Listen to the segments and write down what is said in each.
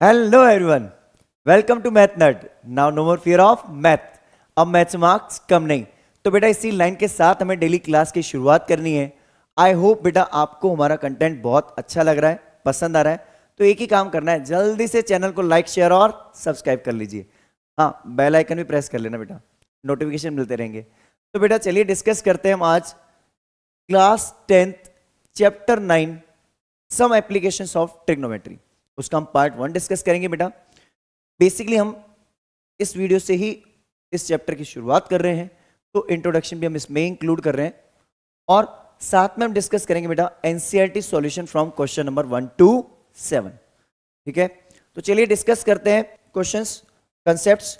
Hello everyone, welcome to math nut. Now no more fear of math. अब math से marks कम नहीं। तो बेटा इसी लाइन के साथ हमें डेली क्लास की शुरुआत करनी है। आई होप बेटा आपको हमारा कंटेंट बहुत अच्छा लग रहा है, पसंद आ रहा है। तो एक ही काम करना है, जल्दी से चैनल को लाइक शेयर और सब्सक्राइब कर लीजिए। हाँ, बेल आइकन भी प्रेस कर लेना बेटा, नोटिफिकेशन मिलते रहेंगे। तो बेटा चलिए डिस्कस करते हैं हम आज class 10th chapter 9 some applications of trigonometry. उसका हम पार्ट 1 डिस्कस करेंगे बेटा। बेसिकली हम इस वीडियो से ही इस चैप्टर की शुरुआत कर रहे हैं, तो इंट्रोडक्शन भी हम इसमें इंक्लूड कर रहे हैं और साथ में हम डिस्कस करेंगे बेटा NCERT solution from question number 1 to 7। ठीक है, तो चलिए डिस्कस करते हैं क्वेश्चंस, कंसेप्ट्स।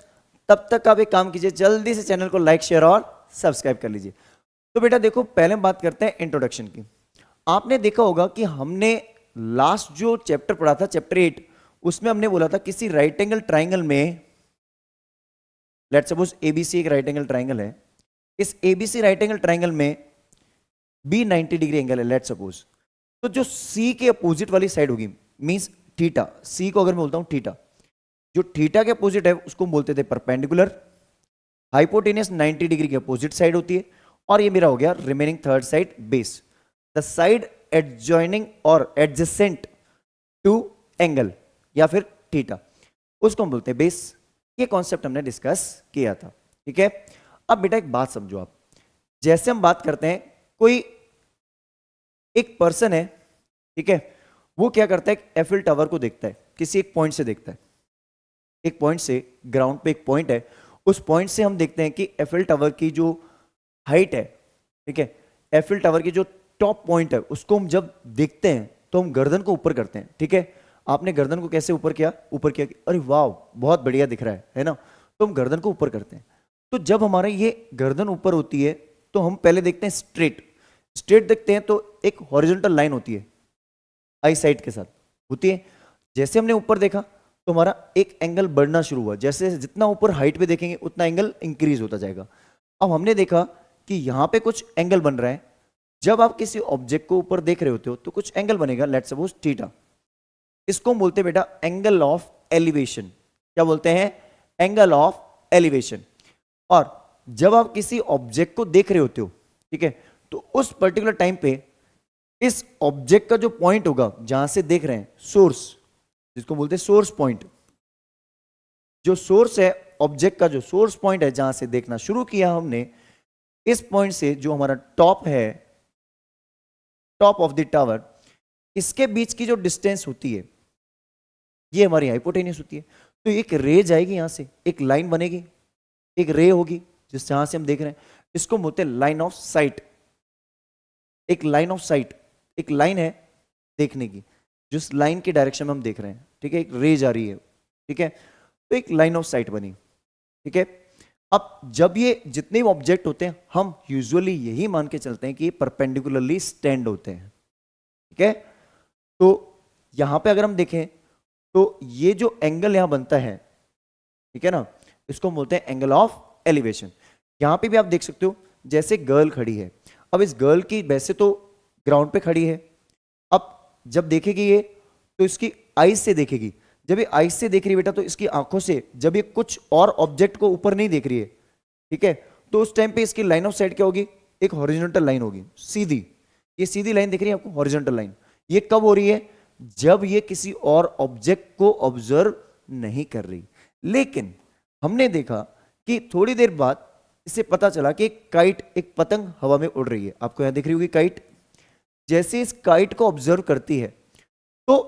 तब तक आप एक काम कीजिए, जल्दी से चैनल को लाइक शेयर और सब्सक्राइब कर लीजिए। तो बेटा देखो, पहले हम बात करते हैं इंट्रोडक्शन की। आपने देखा होगा कि हमने लास्ट जो चैप्टर पढ़ा था, चैप्टर 8, उसमें हमने बोला था किसी राइट एंगल ट्राइंगल में, लेट्स सपोज एबीसी एक राइट एंगल ट्राइंगल है, इस एबीसी राइट एंगल ट्राइंगल में बी 90 डिग्री एंगल है, लेट्स सपोज। तो जो सी के अपोजिट वाली साइड होगी, मींस थीटा, सी को अगर मैं बोलता हूं थीटा, जो थीटा के अपोजिट है उसको हम बोलते थे परपेंडिकुलर। हाइपोटेनियस 90 डिग्री की अपोजिट साइड होती है, और ये मेरा हो गया remaining third side base, the side adjoining और एडजेसेंट टू एंगल या फिर थीटा, उसको हम बोलते हैं बेस। ये कॉन्सेप्ट हमने डिस्कस किया था। ठीक है, अब बेटा एक बात समझो आप, जैसे हम बात करते हैं कोई एक पर्सन है, ठीक है, वो क्या करता है, एफिल टावर को देखता है, किसी एक पॉइंट से देखता है, एक पॉइंट से, ग्राउंड पे एक पॉइंट है, उस पॉइंट से हम देखते हैं कि एफिल टावर की जो हाइट है, ठीक है, एफिल टावर की जो टॉप पॉइंट है, उसको हम जब देखते हैं तो हम गर्दन को ऊपर करते हैं। ठीक है, आपने गर्दन को कैसे ऊपर किया, ऊपर किया, अरे वाह बहुत बढ़िया दिख रहा है ना, तो हम गर्दन को ऊपर करते हैं। तो जब हमारा ये गर्दन ऊपर होती है तो हम पहले देखते हैं स्ट्रेट, स्ट्रेट देखते हैं तो एक हॉरिजॉन्टल लाइन होती है, आई साइड के साथ होती है। जैसे हमने ऊपर देखा तो हमारा एक एंगल बढ़ना शुरू हुआ, जैसे जितना ऊपर हाइट पे देखेंगे उतना एंगल इंक्रीज होता जाएगा। अब हमने देखा कि यहां पे कुछ एंगल बन रहा है। जब आप किसी ऑब्जेक्ट को ऊपर देख रहे होते हो तो कुछ एंगल बनेगा, लेट्स सपोज थीटा। इसको हम बोलते हैं बेटा एंगल ऑफ एलिवेशन। क्या बोलते हैं, एंगल ऑफ एलिवेशन। और जब आप किसी ऑब्जेक्ट को देख रहे होते हो, ठीक है, तो उस पर्टिकुलर टाइम पे इस ऑब्जेक्ट का जो पॉइंट होगा जहां से देख रहे हैं, सोर्स, जिसको बोलते हैं सोर्स पॉइंट, जो सोर्स है ऑब्जेक्ट का, जो सोर्स पॉइंट है जहां से देखना शुरू किया हमने, इस पॉइंट से जो हमारा टॉप है, टॉप ऑफ द टावर, इसके बीच की जो डिस्टेंस होती है ये हमारी हाइपोटेन्यूस होती है। तो एक रे जाएगी यहां से, एक लाइन बनेगी, एक रे होगी जिस जहां से हम देख रहे हैं, इसको बोलते हैं लाइन ऑफ साइट। एक लाइन ऑफ साइट, एक लाइन है देखने की, जिस लाइन के डायरेक्शन में हम देख रहे हैं, ठीक है, एक रे जा रही है, ठीक है, तो एक लाइन ऑफ साइट बनी। ठीक है, अब जब ये जितने भी ऑब्जेक्ट होते हैं हम यूजुअली यही मान के चलते हैं कि ये परपेंडिकुलरली स्टैंड होते हैं। ठीक है, तो यहां पे अगर हम देखें तो ये जो एंगल यहां बनता है, ठीक है ना, इसको हम बोलते हैं एंगल ऑफ एलिवेशन। यहां पे भी आप देख सकते हो, जैसे गर्ल खड़ी है, अब इस गर्ल की वैसे तो ग्राउंड पे खड़ी है, अब जब देखेगी ये तो इसकी आईज से देखेगी, जब ये आईज से देख रही है बेटा तो इसकी आंखों से, जब ये कुछ और ऑब्जेक्ट को ऊपर नहीं देख रही है, ठीक है, तो उस टाइम पे इसकी लाइन ऑफ साइट क्या होगी, एक हॉरिजॉन्टल लाइन होगी, सीधी। ये सीधी लाइन दिख रही है आपको, हॉरिजॉन्टल लाइन। ये कब हो रही है, जब ये किसी और ऑब्जेक्ट को ऑब्जर्व नहीं कर रही। लेकिन हमने देखा कि थोड़ी देर बाद इसे पता चला कि एक काइट, एक पतंग हवा में उड़ रही है, आपको यहां दिख रही होगी काइट। जैसे इस काइट को ऑब्जर्व करती है, तो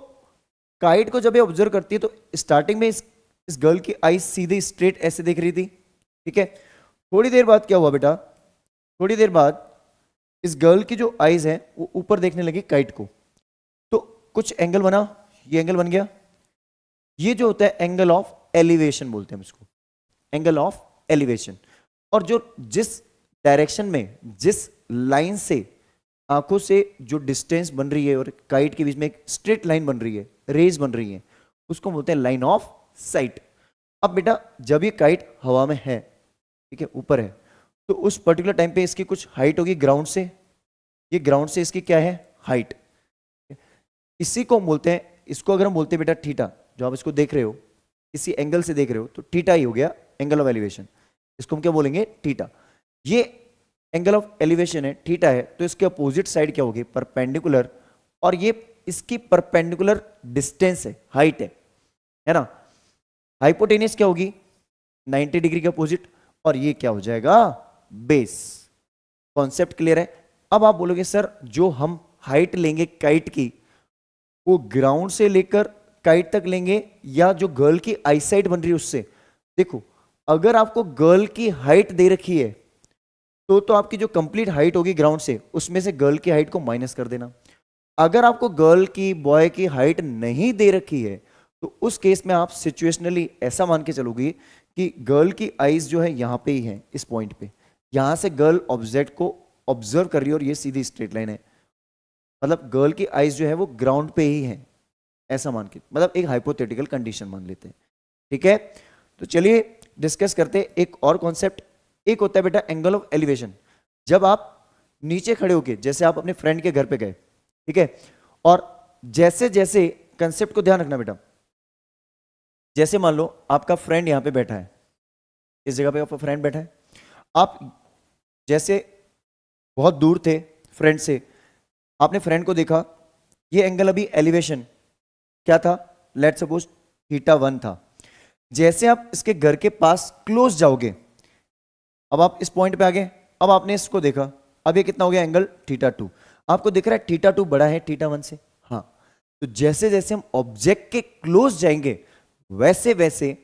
काइट को जब ये ऑब्जर्व करती है तो स्टार्टिंग में इस गर्ल की आई सीधे स्ट्रेट ऐसे देख रही थी, ठीक है। थोड़ी देर बाद क्या हुआ बेटा, थोड़ी देर बाद इस गर्ल की जो आईज है वो ऊपर देखने लगी काइट को, तो कुछ एंगल बना, ये एंगल बन गया। ये जो होता है एंगल ऑफ एलिवेशन बोलते हैं हम इसको, एंगल ऑफ एलिवेशन। और जो जिस डायरेक्शन में, जिस लाइन से आंखों से जो डिस्टेंस बन रही है और काइट के बीच में एक स्ट्रेट लाइन बन रही है, रेज बन रही है, उसको बोलते हैं लाइन ऑफ साइट। अब बेटा जब ये काइट हवा में है, ठीक है, ऊपर है, तो उस पर्टिकुलर टाइम पे इसकी कुछ हाइट होगी ग्राउंड से, ये ग्राउंड से इसकी क्या है, हाइट। इसी को हम बोलते हैं इसको अगर हम बोलते हैं बेटा थीटा, जो आप इसको देख रहे हो किसी एंगल से देख रहे हो तो थीटा ही हो गया एंगल ऑफ एलिवेशन, इसको हम क्या बोलेंगे थीटा। ये एंगल ऑफ एलिवेशन है, थीटा है, तो इसके अपोजिट साइड क्या होगी परपेंडिकुलर, और ये इसकी परपेंडिकुलर डिस्टेंस है, हाइट है ना। हाइपोटेनियस क्या होगी 90 डिग्री के अपोजिट, और ये क्या हो जाएगा बेस। कॉन्सेप्ट क्लियर है। अब आप बोलोगे सर जो हम हाइट लेंगे काइट की वो ग्राउंड से लेकर काइट तक लेंगे या जो गर्ल की आईसाइट बन रही है उससे। देखो अगर आपको गर्ल की हाइट दे रखी है तो आपकी जो कंप्लीट हाइट होगी ग्राउंड से उसमें से गर्ल की हाइट को माइनस कर देना। अगर आपको गर्ल की बॉय की हाइट नहीं दे रखी है तो उस केस में आप सिचुएशनली ऐसा मान के चलोगे कि गर्ल की आईज जो है यहां पे ही है, इस पॉइंट पे, यहां से गर्ल ऑब्जेक्ट को ऑब्जर्व कर रही है और ये सीधी स्ट्रेट लाइन है, मतलब गर्ल की आईज जो है वो ग्राउंड पे ही है, ऐसा मान के, मतलब एक हाइपोथेटिकल कंडीशन मान लेते हैं। ठीक है, तो चलिए डिस्कस करते हैं एक और कॉन्सेप्ट। एक होता है बेटा एंगल ऑफ एलिवेशन। जब आप नीचे खड़े होके, जैसे आप अपने फ्रेंड के घर पे गए, ठीक है, और जैसे जैसे कंसेप्ट को ध्यान रखना बेटा, जैसे मान लो आपका फ्रेंड यहां पे बैठा है, इस जगह पे आपका फ्रेंड बैठा है, आप जैसे बहुत दूर थे फ्रेंड से, आपने फ्रेंड को देखा, ये एंगल अभी एलिवेशन क्या था, लेट्स सपोज θ1 था। जैसे आप इसके घर के पास क्लोज जाओगे, अब आप इस पॉइंट पे आ गए, अब आपने इसको देखा, अब ये कितना हो गया एंगल θ2। आपको दिख रहा है θ2 बड़ा है θ1 से, हाँ। तो जैसे जैसे हम ऑब्जेक्ट के क्लोज जाएंगे वैसे वैसे,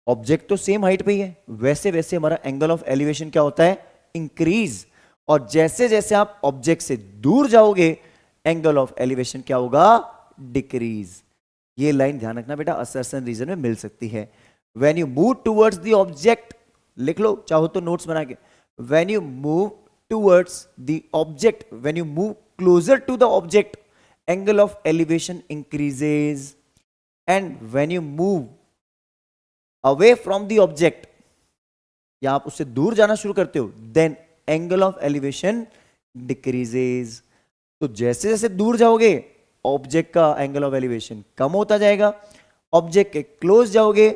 ऑब्जेक्ट तो सेम हाइट पे ही है, वैसे वैसे हमारा एंगल ऑफ एलिवेशन क्या होता है इंक्रीज, और जैसे जैसे आप ऑब्जेक्ट से दूर जाओगे एंगल ऑफ एलिवेशन क्या होगा डिक्रीज। ये लाइन ध्यान रखना बेटा, असर्शन रीजन में मिल सकती है। When you move towards the object, लिख लो चाहो तो नोट्स बना के, when you move towards the object, when you move closer to the object angle of elevation increases, and when you move away from the object, या आप उससे दूर जाना शुरू करते हो, then angle of elevation decreases. तो जैसे जैसे दूर जाओगे ऑब्जेक्ट का एंगल ऑफ एलिवेशन कम होता जाएगा, ऑब्जेक्ट के क्लोज जाओगे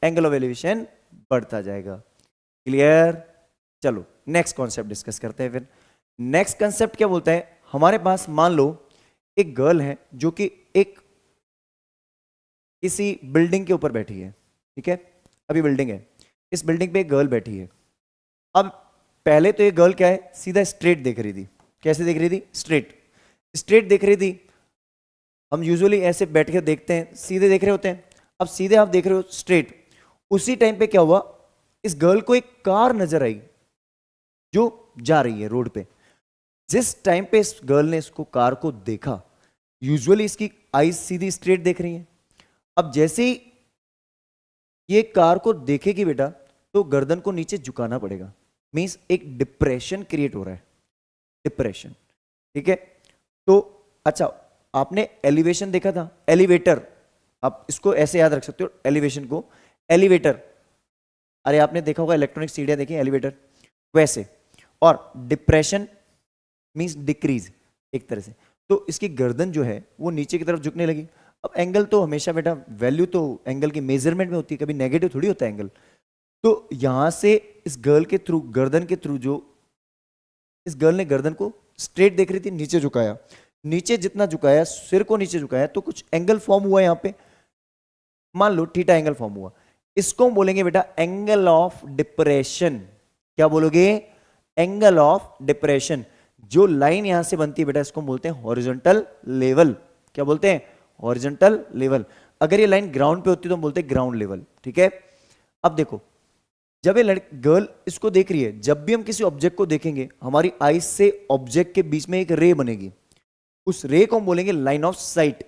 एंगल ऑफ एलिवेशन बढ़ता जाएगा। क्लियर? चलो नेक्स्ट कॉन्सेप्ट डिस्कस करते हैं। फिर नेक्स्ट कॉन्सेप्ट क्या बोलता है, हमारे पास मान लो एक गर्ल है जो कि एक किसी बिल्डिंग के ऊपर बैठी है, ठीक है, अभी बिल्डिंग है, इस बिल्डिंग पे एक गर्ल बैठी है। अब पहले तो ये गर्ल क्या है सीधा स्ट्रेट देख रही थी, कैसे देख रही थी स्ट्रेट, स्ट्रेट देख रही थी। हम यूजुअली ऐसे बैठ के देखते हैं सीधे देख रहे होते हैं, अब सीधे आप देख रहे हो स्ट्रेट। उसी टाइम पे क्या हुआ, इस गर्ल को एक कार नजर आई जो जा रही है रोड पे। जिस टाइम पे इस गर्ल ने इसको कार को देखा, यूजुअली इसकी आईज सीधी स्ट्रेट देख रही है। अब जैसे ही ये कार को देखेगी बेटा तो गर्दन को नीचे झुकाना पड़ेगा, मींस एक डिप्रेशन क्रिएट हो रहा है, डिप्रेशन, ठीक है। तो अच्छा आपने एलिवेशन देखा था, एलिवेटर, आप इसको ऐसे याद रख सकते हो एलिवेशन को, एलिवेटर, अरे आपने देखा होगा इलेक्ट्रॉनिक सीढ़ियां देखी एलिवेटर वैसे, और डिप्रेशन मींस डिक्रीज एक तरह से। तो इसकी गर्दन जो है वो नीचे की तरफ झुकने लगी। अब एंगल तो हमेशा बेटा वैल्यू तो एंगल की मेजरमेंट में होती है, कभी नेगेटिव थोड़ी होता है एंगल। तो यहां से इस गर्ल के थ्रू, गर्दन के थ्रू, जो इस गर्ल ने गर्दन को स्ट्रेट देख रही थी नीचे झुकाया, नीचे जितना झुकाया, सिर को नीचे झुकाया, तो कुछ एंगल फॉर्म हुआ यहां पे, मान लो थीटा एंगल फॉर्म हुआ। इसको हम बोलेंगे बेटा एंगल ऑफ डिप्रेशन। क्या बोलोगे? Angle of depression. जो लाइन यहां से बनती है बेटा इसको बोलते हैं हॉरिजॉन्टल लेवल। क्या बोलते हैं? Horizontal level. अगर ये लाइन ग्राउंड पे होती तो हम बोलते हैं ग्राउंड लेवल, ठीक है। अब देखो जब ये गर्ल इसको देख रही है, जब भी हम किसी ऑब्जेक्ट को देखेंगे हमारी आईज से ऑब्जेक्ट के बीच में एक रे बनेगी, उस रे को हम बोलेंगे लाइन ऑफ साइट।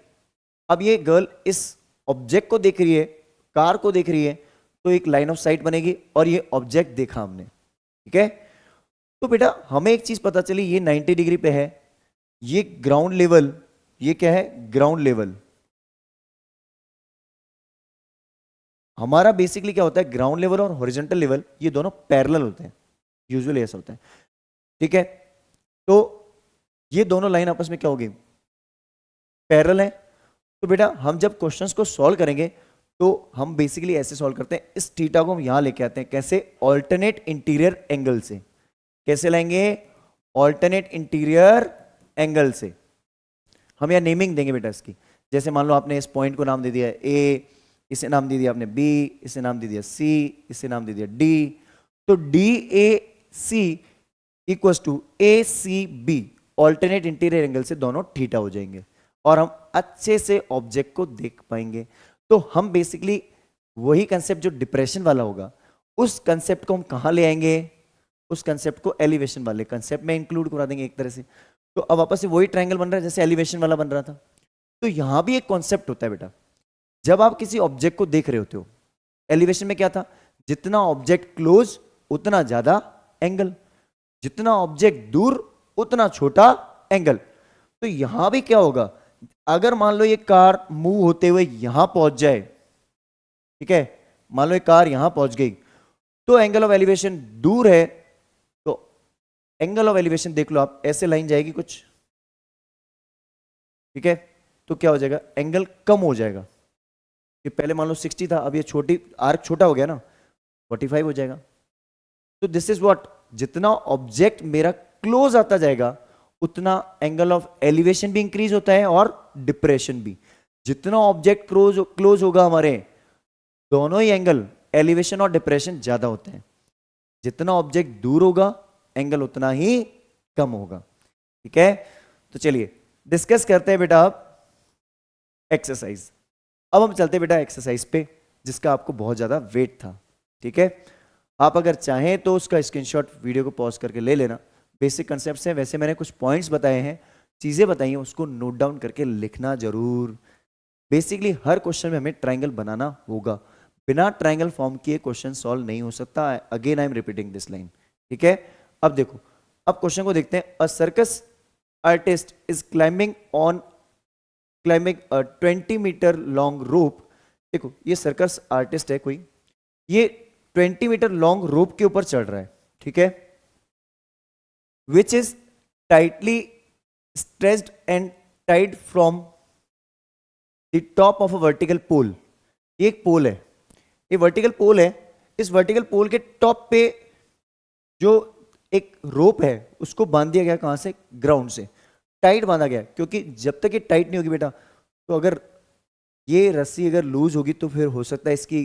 अब ये गर्ल इस ऑब्जेक्ट को देख रही है, कार को देख रही है, तो एक लाइन ऑफ साइट बनेगी और ये ऑब्जेक्ट देखा हमने, ठीक है। तो बेटा हमें एक चीज पता चली, ये 90 डिग्री पे है, ये ग्राउंड लेवल, ये क्या है ग्राउंड लेवल। हमारा बेसिकली क्या होता है, ग्राउंड लेवल और हॉरिजॉन्टल लेवल ये दोनों पैरेलल होते हैं, यूजुअली ऐसा होता है, ठीक है। तो ये दोनों लाइन आपस में क्या होगी, पैरेलल है। तो तो बेटा हम जब क्वेश्चंस को सॉल्व करेंगे तो हम बेसिकली ऐसे सॉल्व करते हैं, इस थीटा को हम यहां लेके आते हैं, कैसे? ऑल्टरनेट इंटीरियर एंगल से। कैसे लाएंगे? ऑल्टरनेट इंटीरियर एंगल से। हम यहाँ नेमिंग देंगे बेटा इसकी, जैसे मान लो आपने इस पॉइंट को नाम दे दिया ए, इसे नाम दे दिया आपने बी, इसे नाम दे दिया सी, इसे नाम दे दिया डी, तो D A C equals to A C B, alternate interior angle से दोनों थीटा हो जाएंगे और हम अच्छे से ऑब्जेक्ट को देख पाएंगे। तो हम बेसिकली वही कंसेप्ट जो डिप्रेशन वाला होगा, उस कंसेप्ट को हम कहां ले आएंगे? उस कंसेप्ट को एलिवेशन वाले कंसेप्ट में इंक्लूड करा देंगे एक तरह से। तो अब वापस से वही ट्रायंगल बन रहा है जैसे एलिवेशन वाला बन रहा था। तो यहां भी एक कॉन्सेप्ट होता है बेटा, जब आप किसी ऑब्जेक्ट को देख रहे होते हो, एलिवेशन में क्या था? जितना ऑब्जेक्ट क्लोज उतना ज्यादा एंगल, जितना ऑब्जेक्ट दूर उतना छोटा एंगल। तो यहां भी क्या होगा? अगर मान लो ये कार मूव होते हुए यहां पहुंच जाए, ठीक है, मान लो ये कार यहां पहुंच गई, तो एंगल ऑफ एलिवेशन दूर है, तो एंगल ऑफ एलिवेशन देख लो आप, ऐसे लाइन जाएगी कुछ, ठीक है, तो क्या हो जाएगा? एंगल कम हो जाएगा। ये पहले मान लो 60 था, अब ये छोटी आर्क छोटा हो गया ना, 45 हो जाएगा। तो दिस इज व्हाट, जितना ऑब्जेक्ट मेरा क्लोज आता जाएगा उतना एंगल ऑफ एलिवेशन भी इंक्रीज होता है और डिप्रेशन भी। जितना ऑब्जेक्ट क्लोज होगा हमारे, दोनों ही एंगल एलिवेशन और डिप्रेशन ज्यादा होते हैं। जितना ऑब्जेक्ट दूर होगा एंगल उतना ही कम होगा। ठीक है, तो चलिए डिस्कस करते हैं बेटा अब एक्सरसाइज। अब हम चलते हैं बेटा एक्सरसाइज पे, जिसका आपको बहुत ज्यादा वेट था। ठीक है, आप अगर चाहें तो उसका स्क्रीनशॉट वीडियो को पॉज करके ले लेना। बेसिक कंसेप्ट्स हैं, वैसे मैंने कुछ पॉइंट्स बताए हैं, चीजें बताई हैं, उसको नोट डाउन करके लिखना जरूर। बेसिकली हर क्वेश्चन में हमें ट्राइंगल बनाना होगा, बिना ट्राइंगल फॉर्म किए क्वेश्चन सॉल्व नहीं हो सकता। Again I am repeating this line. ठीक है, अब देखो, अब क्वेश्चन को देखते हैं। A circus artist is climbing a 20 metre long rope. देखो ये सर्कस आर्टिस्ट है कोई, ये 20 मीटर लॉन्ग रोप के ऊपर चढ़ रहा है। ठीक है, which is tightly stretched and tied from the top of a vertical pole. ये एक पोल है, ये वर्टिकल पोल है। इस वर्टिकल पोल के टॉप पे जो एक रोप है उसको बांध दिया गया, कहां से? ग्राउंड से टाइट बांधा गया, क्योंकि जब तक ये टाइट नहीं होगी बेटा, तो अगर ये रस्सी अगर लूज होगी तो फिर हो सकता है इसकी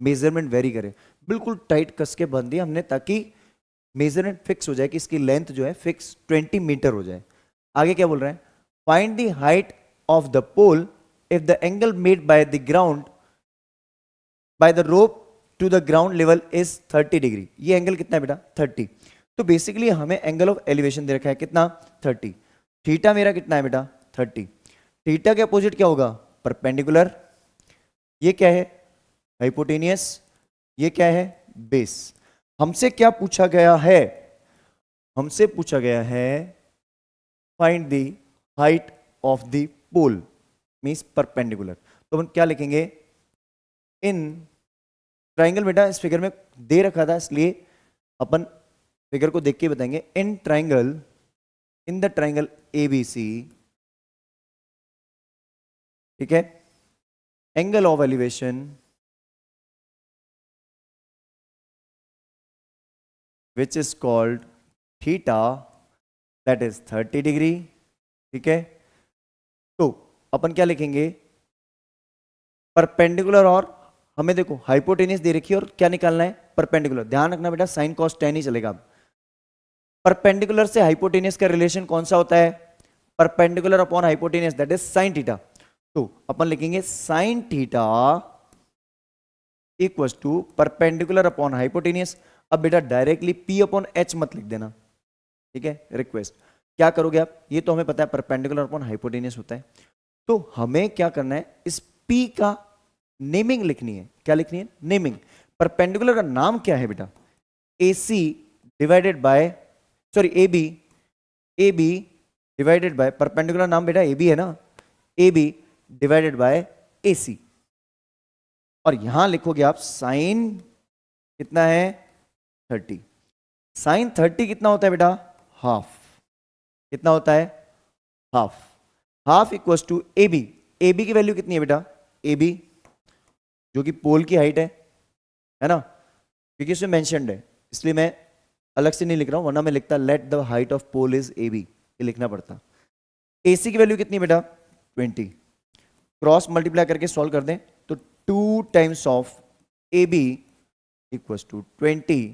मेजरमेंट वेरी करे। बिल्कुल टाइट कस के बांध दिया हमने ताकि मेजरमेंट फिक्स हो जाए कि इसकी लेंथ जो है फिक्स 20 मीटर हो जाए। आगे क्या बोल रहे हैं? Find the height of the pole if the angle made by the ground by the rope to the ground level is 30 degree. ये एंगल कितना है बेटा? 30। तो बेसिकली हमें एंगल ऑफ एलिवेशन दे रखा है कितना? 30। थीटा मेरा कितना है बेटा? 30। थीटा के अपोजिट क्या होगा? परपेंडिकुलर। ये क्या है? हाइपोटेनियस। ये क्या है? बेस। हमसे क्या पूछा गया है? हमसे पूछा गया है find the height of the pole, means perpendicular. तो हम क्या लिखेंगे? इन ट्राइंगल बेटा इस फिगर में दे रखा था, इसलिए अपन फिगर को देख के बताएंगे। In triangle, in the triangle ABC, ठीक है, angle of elevation which is called theta, that is 30 degree. ठीक है, तो अपन क्या लिखेंगे? परपेंडिकुलर, और हमें देखो हाइपोटेनियस दे रखी है और क्या निकालना है? परपेंडिकुलर। ध्यान रखना बेटा साइन कॉस टेन ही चलेगा। परपेंडिकुलर से हाइपोटेनियस का रिलेशन कौन सा होता है? Perpendicular upon hypotenuse, that is sine theta. तो अपन लिखेंगे sine theta equals to perpendicular upon hypotenuse. अब बेटा डायरेक्टली P अपॉन H मत लिख देना, ठीक है, रिक्वेस्ट। क्या करोगे आप? ये तो हमें पता है परपेंडिकुलर अपॉन हाइपोटेनियस होता है, तो हमें क्या करना है? इस P का नेमिंग लिखनी है। क्या लिखनी है? नेमिंग। परपेंडिकुलर का नाम क्या है बेटा? AC divided by, sorry AB divided bye, perpendicular नाम बेटा AB है ना, AB डिवाइडेड बाय AC। और यहां लिखोगे आप साइन कितना है? 30। साइन 30 कितना होता है बेटा? हाफ। कितना होता है? Half. Half equals to AB। A B की वैल्यू कितनी है बेटा, ए बी जो कि पोल की हाइट है ना, क्योंकि इसमें मेंशन्ड है इसलिए मैं अलग से नहीं लिख रहा हूं, वरना मैं लिखता let the height of pole is A B, ये लिखना पड़ता। ए सी की वैल्यू कितनी है बेटा, 20। क्रॉस मल्टीप्लाई करके सॉल्व कर दें तो 2 times of A B equals to 20,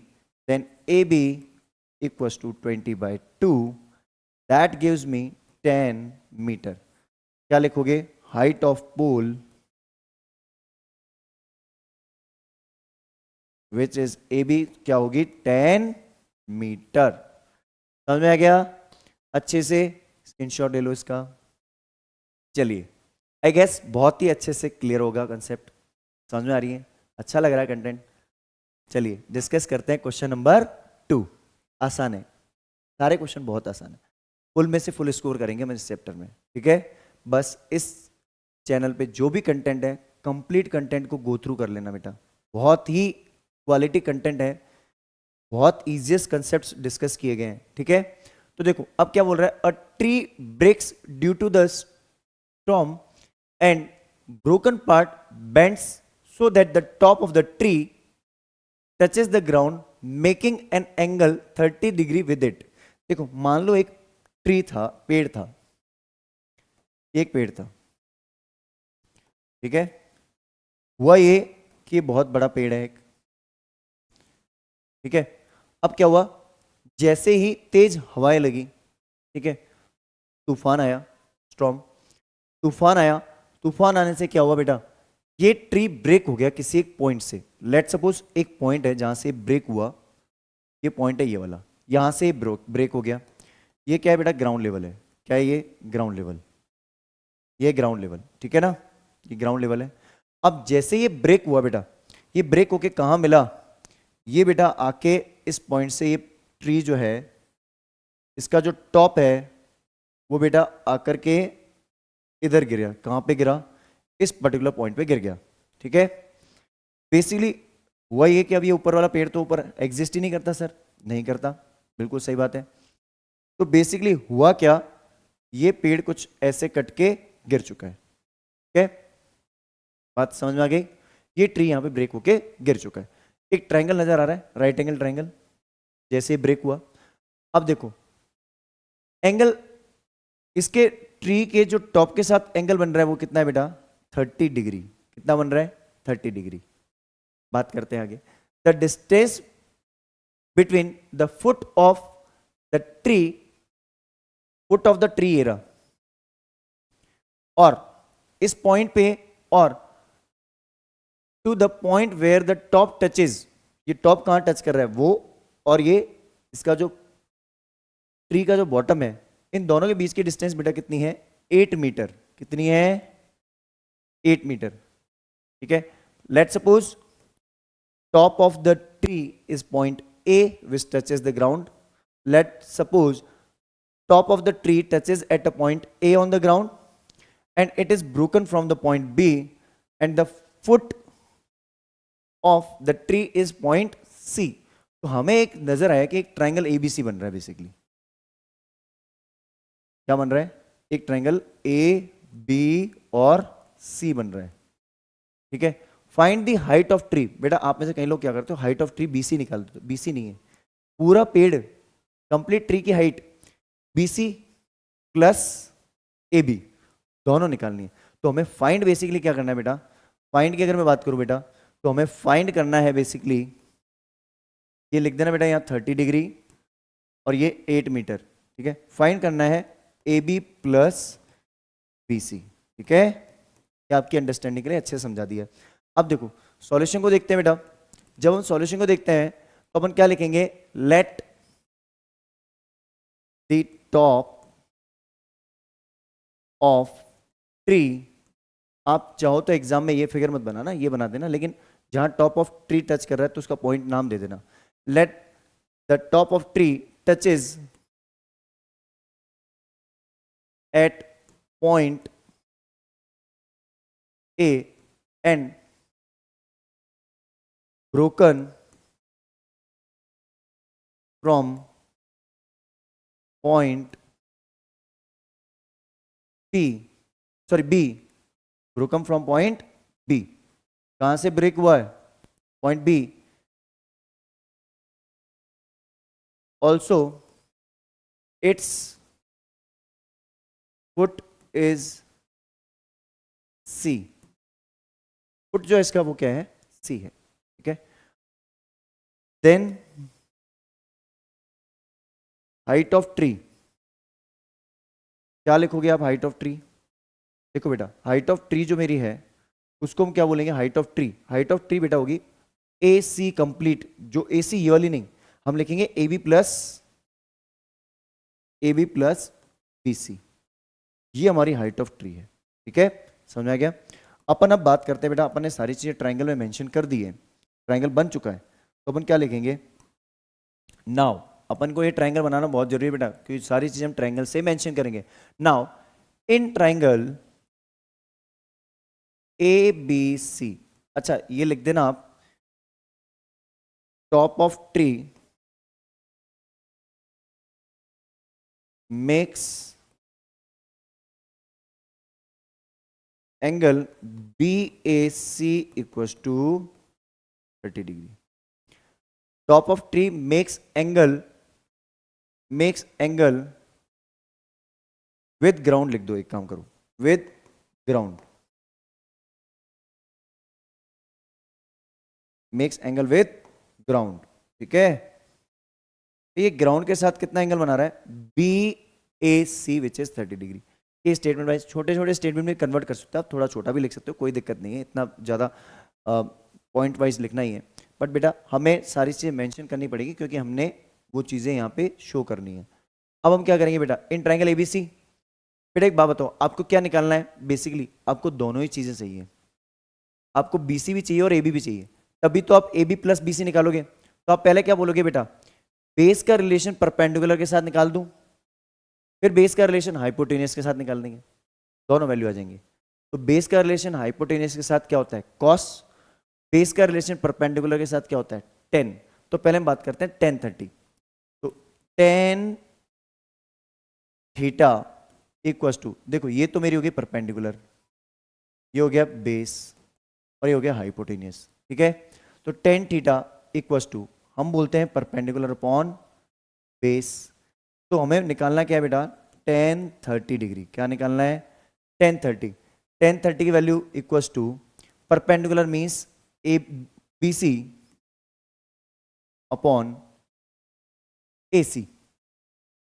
then A B equals to 20/2, that gives me 10 metre. क्या लिखोगे, height of pole which is A B क्या होगी, 10 मीटर। समझ में आ गया, अच्छे से स्क्रीनशॉट ले लो इसका। चलिए, आई गेस बहुत ही अच्छे से क्लियर होगा कंसेप्ट, समझ में आ रही है, अच्छा लग रहा है कंटेंट। चलिए डिस्कस करते हैं क्वेश्चन नंबर 2। आसान है, सारे क्वेश्चन बहुत आसान है, फुल में से फुल स्कोर करेंगे हम इस चैप्टर में, ठीक है। बस इस चैनल पे जो भी कंटेंट है कंप्लीट कंटेंट को गो थ्रू कर लेना बेटा, बहुत ही क्वालिटी कंटेंट है, बहुत इजीएस्ट कंसेप्ट्स डिस्कस किए गए हैं, ठीक है। तो देखो अब क्या बोल रहा है, a tree breaks due to the storm and broken part bends so that the top of the tree touches the ground making an angle 30 degree with it. देखो मान लो एक ट्री था, पेड़ था, एक पेड़ था, ठीक है। हुआ ये कि बहुत बड़ा पेड़ है एक, ठीक है। अब क्या हुआ, जैसे ही तेज हवाएं लगी, ठीक है, तूफान आया, स्टॉर्म, तूफान आया, तूफान आने से क्या हुआ बेटा, ये ट्री ब्रेक हो गया किसी एक पॉइंट से। लेट सपोज एक पॉइंट है जहां से ब्रेक हुआ, ये पॉइंट है ये वाला, यहां से ब्रेक हो गया। ये क्या है बेटा, ग्राउंड लेवल है, क्या है ये, ग्राउंड लेवल, ये ग्राउंड लेवल, ठीक है ना, ये ग्राउंड लेवल है। अब जैसे ये ब्रेक हुआ बेटा, ये ब्रेक होके कहां मिला, ये बेटा आके इस पॉइंट से ये ट्री जो है इसका जो टॉप है वो बेटा आकर के इधर गिरा, कहां पे गिरा, इस पर्टिकुलर पॉइंट पे गिर गया, ठीक है। बेसिकली हुआ ये कि अब ये ऊपर वाला पेड़ तो ऊपर एग्जिस्ट ही नहीं करता सर, नहीं करता, बिल्कुल सही बात है। तो बेसिकली हुआ क्या, ये पेड़ कुछ ऐसे कट के गिर चुका है, ठीक है, बात समझ में आ गई। ये ट्री यहां पे ब्रेक होके गिर चुका है। एक ट्रायंगल नजर आ रहा है, राइट एंगल ट्रायंगल, जैसे ब्रेक हुआ। अब देखो एंगल इसके ट्री के जो टॉप के साथ एंगल बन रहा है वो कितना है बेटा, 30 डिग्री। कितना बन रहा है, 30 डिग्री। बात करते हैं आगे, the distance between the foot of the tree, foot of the tree area, और इस पॉइंट पे और to the point where the top touches, ये टॉप कहां टच कर रहा है वो, और ये इसका जो ट्री का जो बॉटम है, इन दोनों के बीच की डिस्टेंस बेटा कितनी है, 8 मीटर। कितनी है, 8 मीटर, ठीक है। Let suppose top of the tree is point A which touches the ground. Let suppose top of the tree touches at a point A on the ground and it is broken from the point B and the foot of the tree is point C। तो हमें एक नजर आया कि एक triangle ABC बन रहा है। बेसिकली क्या बन रहा है, एक ट्रायंगल A B और C बन रहा है, ठीक है। Find the height of tree. बेटा आप में से कई लोग क्या करते हो, हाइट ऑफ ट्री BC निकालते हो, BC नहीं है, पूरा पेड़ कंप्लीट ट्री की हाइट BC प्लस AB दोनों निकालनी है। तो हमें फाइंड बेसिकली क्या करना है बेटा, फाइंड की अगर मैं बात करूं बेटा, तो हमें फाइंड करना है बेसिकली, ये लिख देना बेटा यहाँ 30 डिग्री और ये 8 मीटर, ठीक है। फाइंड करना है AB प्लस BC, ठीक है। ये आपकी अंडरस्टैंडिंग के लिए अच्छे से समझा दिया। अब देखो सॉल्यूशन को देखते हैं बेटा। जब हम सॉल्यूशन को देखते हैं तो अपन क्या लिखेंगे, late the top of tree, आप चाहो तो एग्जाम में ये फिगर मत बनाना, ये बना देना, लेकिन जहां टॉप ऑफ ट्री टच कर रहा है तो उसका पॉइंट नाम दे देना। Let the top of tree touches at point A and broken from point P, sorry B broken from point B. कहां से ब्रेक हुआ है? Point B. Also its foot is C. Foot जो है इसका वो क्या है? सी है। ठीक है, देन हाइट ऑफ ट्री, क्या लिखोगे आप हाइट ऑफ ट्री? देखो बेटा, हाइट ऑफ ट्री जो मेरी है उसको हम क्या बोलेंगे? Height of tree. Height of tree बेटा होगी ए सी कंप्लीट। जो ए सी ये वाली नहीं, हम लिखेंगे A B plus B C. ये हमारी हाइट ऑफ ट्री है। ठीक है, समझ में आ गया? अपन अब बात करते हैं बेटा, अपन ने सारी चीजें ट्राइंगल में मेंशन कर दी है, ट्राइंगल बन चुका है, तो अपन क्या लिखेंगे? नाउ अपन को ये ट्राइंगल बनाना बहुत जरूरी है बेटा, क्योंकि सारी चीजें हम ट्राइंगल से मेंशन करेंगे। Now in triangle A B C, अच्छा ये लिख देना आप, top of tree makes angle B A C equal to 30 degree. Top of tree makes angle with ground लिख दो, एक काम करो, with ground, makes angle with ground. ठीक है, ये ग्राउंड के साथ कितना एंगल बना रहा है? B A C which is 30 degree. ये स्टेटमेंट वाइज छोटे छोटे स्टेटमेंट में कन्वर्ट कर सकते हो आप, थोड़ा छोटा भी लिख सकते हो, कोई दिक्कत नहीं है, इतना ज़्यादा पॉइंट वाइज लिखना ही है। बट बेटा हमें सारी चीज़ें मेंशन करनी पड़ेगी, क्योंकि हमने वो चीज़ें यहाँ पे शो करनी है। अब हम क्या करेंगे बेटा, इन ट्राइंगल एबीसी, बेटा एक बात बताओ, आपको क्या निकालना है? बेसिकली आपको दोनों ही चीज़ें चाहिए, आपको बीसी भी चाहिए और एबी भी चाहिए, तभी तो आप एबी प्लस बीसी निकालोगे। तो आप पहले क्या बोलोगे बेटा? बेस का रिलेशन परपेंडिकुलर के साथ निकाल दूं, फिर बेस का रिलेशन हाइपोटेनियस के साथ निकाल देंगे, दोनों वैल्यू आ जाएंगे। तो बेस का रिलेशन हाइपोटेनियस के साथ क्या होता है? कॉस। बेस का रिलेशन परपेंडिकुलर के साथ क्या होता है? टेन। तो पहले हम बात करते हैं टेन 30। तो टेन थीटा इक्वस टू, देखो ये तो मेरी हो गई परपेंडिकुलर, ये हो गया बेस, और ये हो गया हाइपोटेनियस। ठीक है, तो टेन थीटा इक्वस टू हम बोलते हैं परपेंडिकुलर अपॉन बेस। तो हमें निकालना क्या है बेटा? Tan 30 degree. क्या निकालना है? टेन 30। टेन 30 की value equals to perpendicular means A B C upon A C.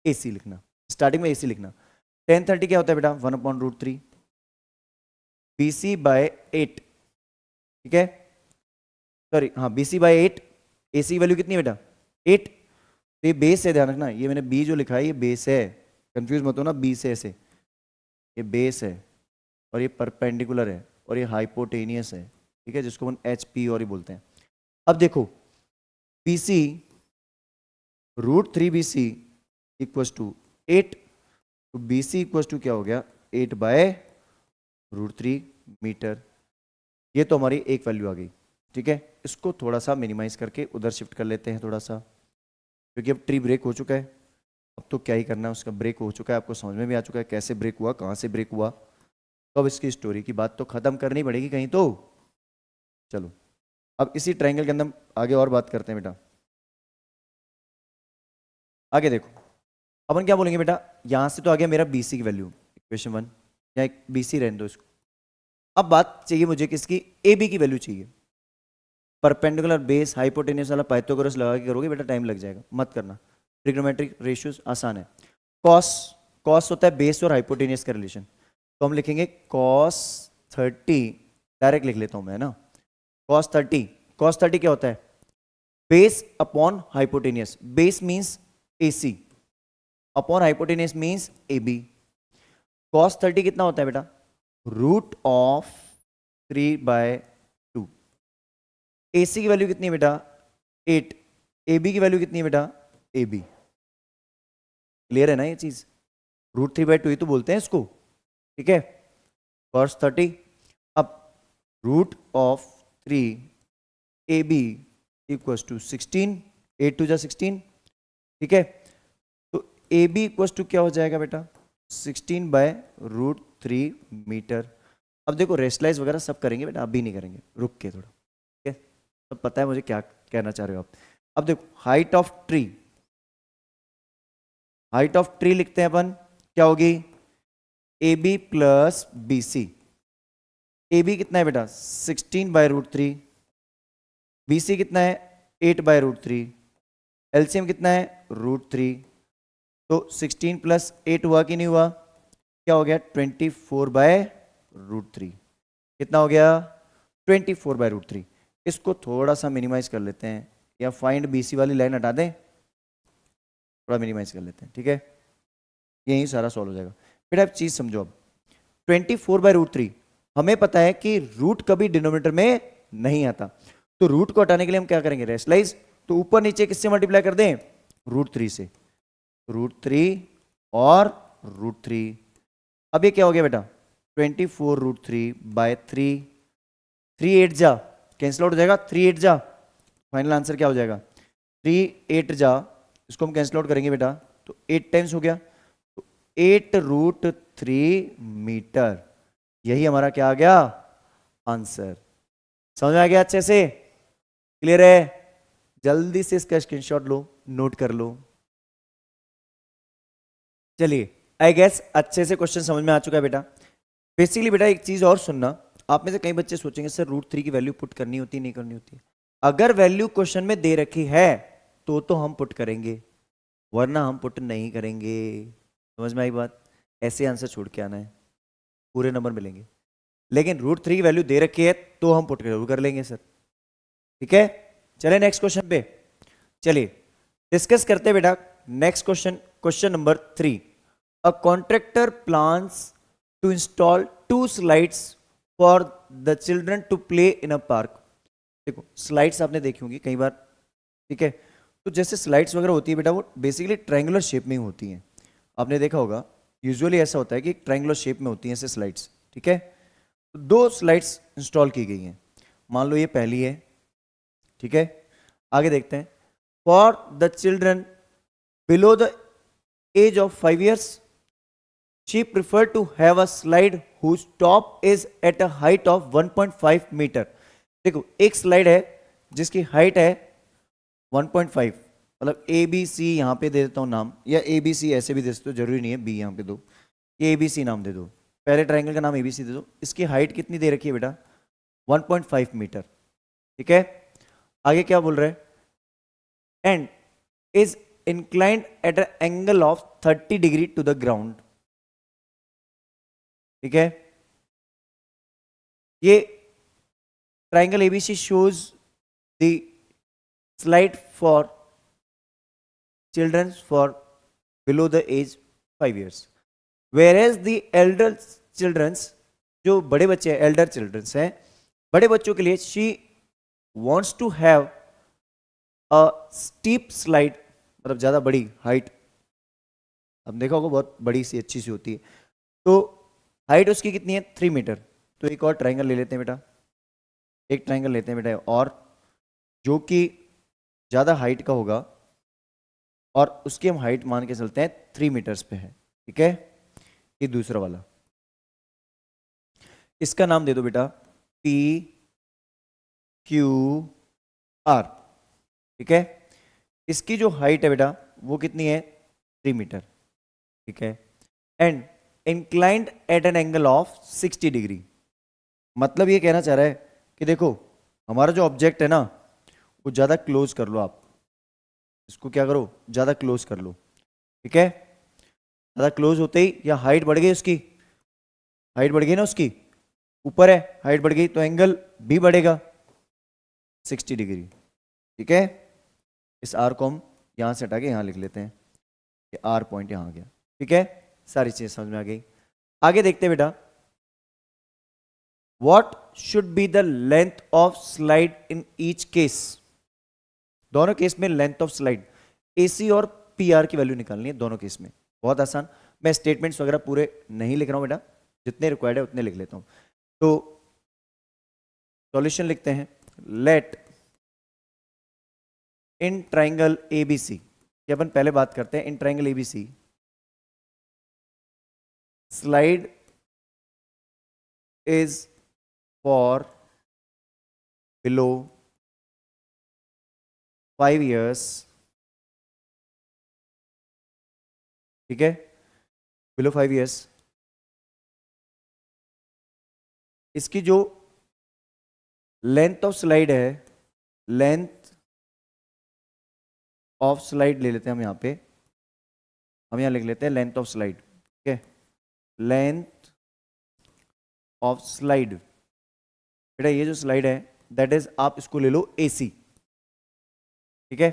A C लिखना, स्टार्टिंग में ए सी लिखना। टेन 30 क्या होता है बेटा? 1/√3 बी सी बाय 8। ठीक है, सॉरी हाँ, बी सी बाय 8। ए सी वैल्यू कितनी है बेटा? 8। तो ये बेस है, ध्यान रखना, ये मैंने बी जो लिखा है ये बेस है, कंफ्यूज मत हो ना बी से ऐसे, ये बेस है और ये परपेंडिकुलर है और ये हाइपोटेनियस है। ठीक है, जिसको हम एच पी और ही बोलते हैं। अब देखो B C √3 B C equals to 8, तो बी सी इक्वस टू क्या हो गया? 8/√3 मीटर। ये तो हमारी एक वैल्यू आ गई। ठीक है, इसको थोड़ा सा मिनिमाइज करके उधर शिफ्ट कर लेते हैं थोड़ा सा, क्योंकि अब ट्री ब्रेक हो चुका है। अब तो क्या ही करना है, उसका ब्रेक हो चुका है, आपको समझ में भी आ चुका है कैसे ब्रेक हुआ, कहाँ से ब्रेक हुआ। तो अब इसकी स्टोरी की बात तो खत्म करनी पड़ेगी कहीं तो। चलो अब इसी ट्रायंगल के अंदर आगे और बात करते हैं बेटा। आगे देखो, अपन क्या बोलेंगे बेटा? यहां से तो आ गया मेरा बीसी की वैल्यू, इक्वेशन 1, या एक बीसी रहने दो इसको। अब बात चाहिए मुझे किसकी? ए बी की वैल्यू चाहिए। परपेंडिकुलर बेस हाइपोटेनियस वाला पाइथागोरस लगा के करोगे बेटा, टाइम लग जाएगा, मत करना। ट्रिग्नोमेट्रिक रेशियोज आसान है। कॉस, कॉस होता है बेस और हाइपोटेनियस का रिलेशन, तो हम लिखेंगे कॉस 30, डायरेक्ट लिख लेता हूं मैं ना, कॉस 30। कॉस 30 क्या होता है? Base upon hypotenuse. Base means A C, upon hypotenuse means A B. Cos 30 कितना होता है बेटा? √3/2। ए सी की वैल्यू कितनी है बेटा? 8। ए बी की वैल्यू कितनी है बेटा? A B. क्लियर है ना ये चीज? √3/2 ही तो बोलते हैं इसको। ठीक है, कॉस 30। अब √3 ए बी इक्वस टू 16, 8 2 16। ठीक है, तो ए बी इक्वस टू क्या हो जाएगा बेटा? 16/√3 मीटर। अब देखो रेस्टलाइज वगैरह सब करेंगे बेटा, अभी नहीं करेंगे, रुक के थोड़ा, ठीक है। सब पता है मुझे क्या कहना चाह रहे हो आप। अब देखो height of tree, height of tree लिखते हैं अपन, क्या होगी, A B plus B C. A B कितना है बेटा 16/√3, बी सी कितना है 8/√3, एलसीएम कितना है √3। तो 16 प्लस 8 हुआ कि नहीं हुआ, क्या हो गया 24/√3। कितना हो गया 24/√3। इसको थोड़ा सा मिनिमाइज कर लेते हैं, या फाइंड बीसी वाली लाइन हटा दें, थोड़ा मिनिमाइज कर लेते हैं, ठीक है। यही सारा सॉल्व हो जाएगा बेटा। अब चीज समझो, अब 24/√3 हमें पता है कि रूट कभी डिनोमिनेटर में नहीं आता, तो रूट को हटाने के लिए हम क्या करेंगे, रेशनलाइज। तो ऊपर नीचे किससे मल्टीप्लाई कर दें, √3 से, √3 और √3। अब ये क्या हो गया बेटा 24√3/3, 3 8 जा कैंसिल आउट हो जाएगा, 3 8 जा, फाइनल आंसर क्या हो जाएगा 3 8 जा, इसको हम कैंसिल आउट करेंगे बेटा, तो 8 टाइम्स हो गया, तो 8√3 मीटर। यही हमारा क्या आ गया आंसर। समझ में आ गया अच्छे से, क्लियर है। जल्दी से इसका स्क्रीनशॉट लो, नोट कर लो। चलिए आई गेस अच्छे से क्वेश्चन समझ में आ चुका है बेटा। बेसिकली बेटा एक चीज और सुनना, आप में से कई बच्चे सोचेंगे सर √3 की वैल्यू पुट करनी होती नहीं करनी होती। अगर वैल्यू क्वेश्चन में दे रखी है तो हम पुट करेंगे, वरना हम पुट नहीं करेंगे। समझ में आई बात, ऐसे आंसर छोड़ के आना है, पूरे नंबर मिलेंगे। लेकिन √3 की वैल्यू दे रखी है तो हम पुट जरूर कर लेंगे सर, ठीक है। चले नेक्स्ट क्वेश्चन पे, चलिए डिस्कस करते हैं बेटा। Next question, question number 3। A contractor plans to install 2 slides for the children to play in a park. देखो स्लाइड्स आपने देखी होंगी कई बार, ठीक है। तो जैसे स्लाइड्स वगैरह होती है बेटा, वो बेसिकली ट्रायंगुलर शेप में ही होती हैं, आपने देखा होगा। यूजुअली ऐसा होता है कि ट्रायंगुलर शेप में होती हैं ऐसे स्लाइड्स, ठीक है। तो 2 स्लाइड्स इंस्टॉल की गई हैं, मान लो ये पहली है, ठीक है। आगे देखते हैं, for the children below the age of 5 years she preferred to have a slide whose top is at a height of 1.5 मीटर। देखो एक स्लाइड है जिसकी हाइट है 1.5, मतलब ए बी सी यहाँ पे दे देता हूँ नाम, या ए बी सी ऐसे भी दे सकते हो, जरूरी नहीं है बी यहाँ पे दो, ये ए बी सी नाम दे दो, पहले ट्राइंगल का नाम ए बी सी दे दो। इसकी हाइट कितनी दे रखी है बेटा 1.5 मीटर, ठीक है। आगे क्या बोल रहे हैं, and is inclined at an angle of 30 degree to the ground, ठीक है। ये triangle ABC shows the slide for children for below the age 5 years, whereas the elder childrens, जो बड़े बच्चे हैं एल्डर चिल्ड्रंस हैं, बड़े बच्चों के लिए she wants to have a steep slide, मतलब ज्यादा बड़ी हाइट, अब देखा होगा बहुत बड़ी सी अच्छी सी होती है। तो हाइट उसकी कितनी है 3 मीटर। तो एक और ट्राइंगल ले लेते हैं बेटा, एक ट्राइंगल लेते हैं बेटा और, जो कि ज़्यादा हाइट का होगा, और उसकी हम हाइट मान के चलते हैं 3 मीटर्स पे है, ठीक है। ये दूसरा वाला, इसका नाम दे दो बेटा पी क्यू आर, ठीक है। इसकी जो हाइट है बेटा वो कितनी है 3 मीटर, ठीक है। And inclined at an angle of 60 degree, मतलब ये कहना चाह रहा है कि देखो हमारा जो ऑब्जेक्ट है ना वो ज़्यादा क्लोज कर लो आप, इसको क्या करो ज़्यादा क्लोज कर लो, ठीक है। ज़्यादा क्लोज होते ही या हाइट बढ़ गई, उसकी हाइट बढ़ गई ना, उसकी ऊपर है हाइट बढ़ गई, तो एंगल भी बढ़ेगा 60 डिग्री, ठीक है। इस आर को हम यहाँ से हटा के यहाँ लिख लेते हैं कि आर पॉइंट यहाँ आ गया, ठीक है। सारी चीज़ें समझ में आ गई। आगे देखते हैं बेटा, What should be the length of slide in each case? दोनों केस में लेंथ ऑफ स्लाइड AC और PR की वैल्यू निकालनी है दोनों केस में, बहुत आसान। मैं स्टेटमेंट्स वगैरह पूरे नहीं लिख रहा हूं बेटा, जितने रिक्वायर्ड है उतने लिख लेता हूं। तो सॉल्यूशन लिखते हैं, लेट इन ट्राइंगल ABC, ये अपन पहले बात करते हैं, इन triangle ABC slide is for below 5 years, ठीक है, बिलो 5 years। इसकी जो लेंथ ऑफ स्लाइड है, लेंथ ऑफ स्लाइड ले लेते हैं हम यहाँ पे, हम यहाँ लिख लेते हैं लेंथ ऑफ स्लाइड, ठीक है, लेंथ ऑफ स्लाइड। बेटा ये जो स्लाइड है दैट इज, आप इसको ले लो AC, ठीक है,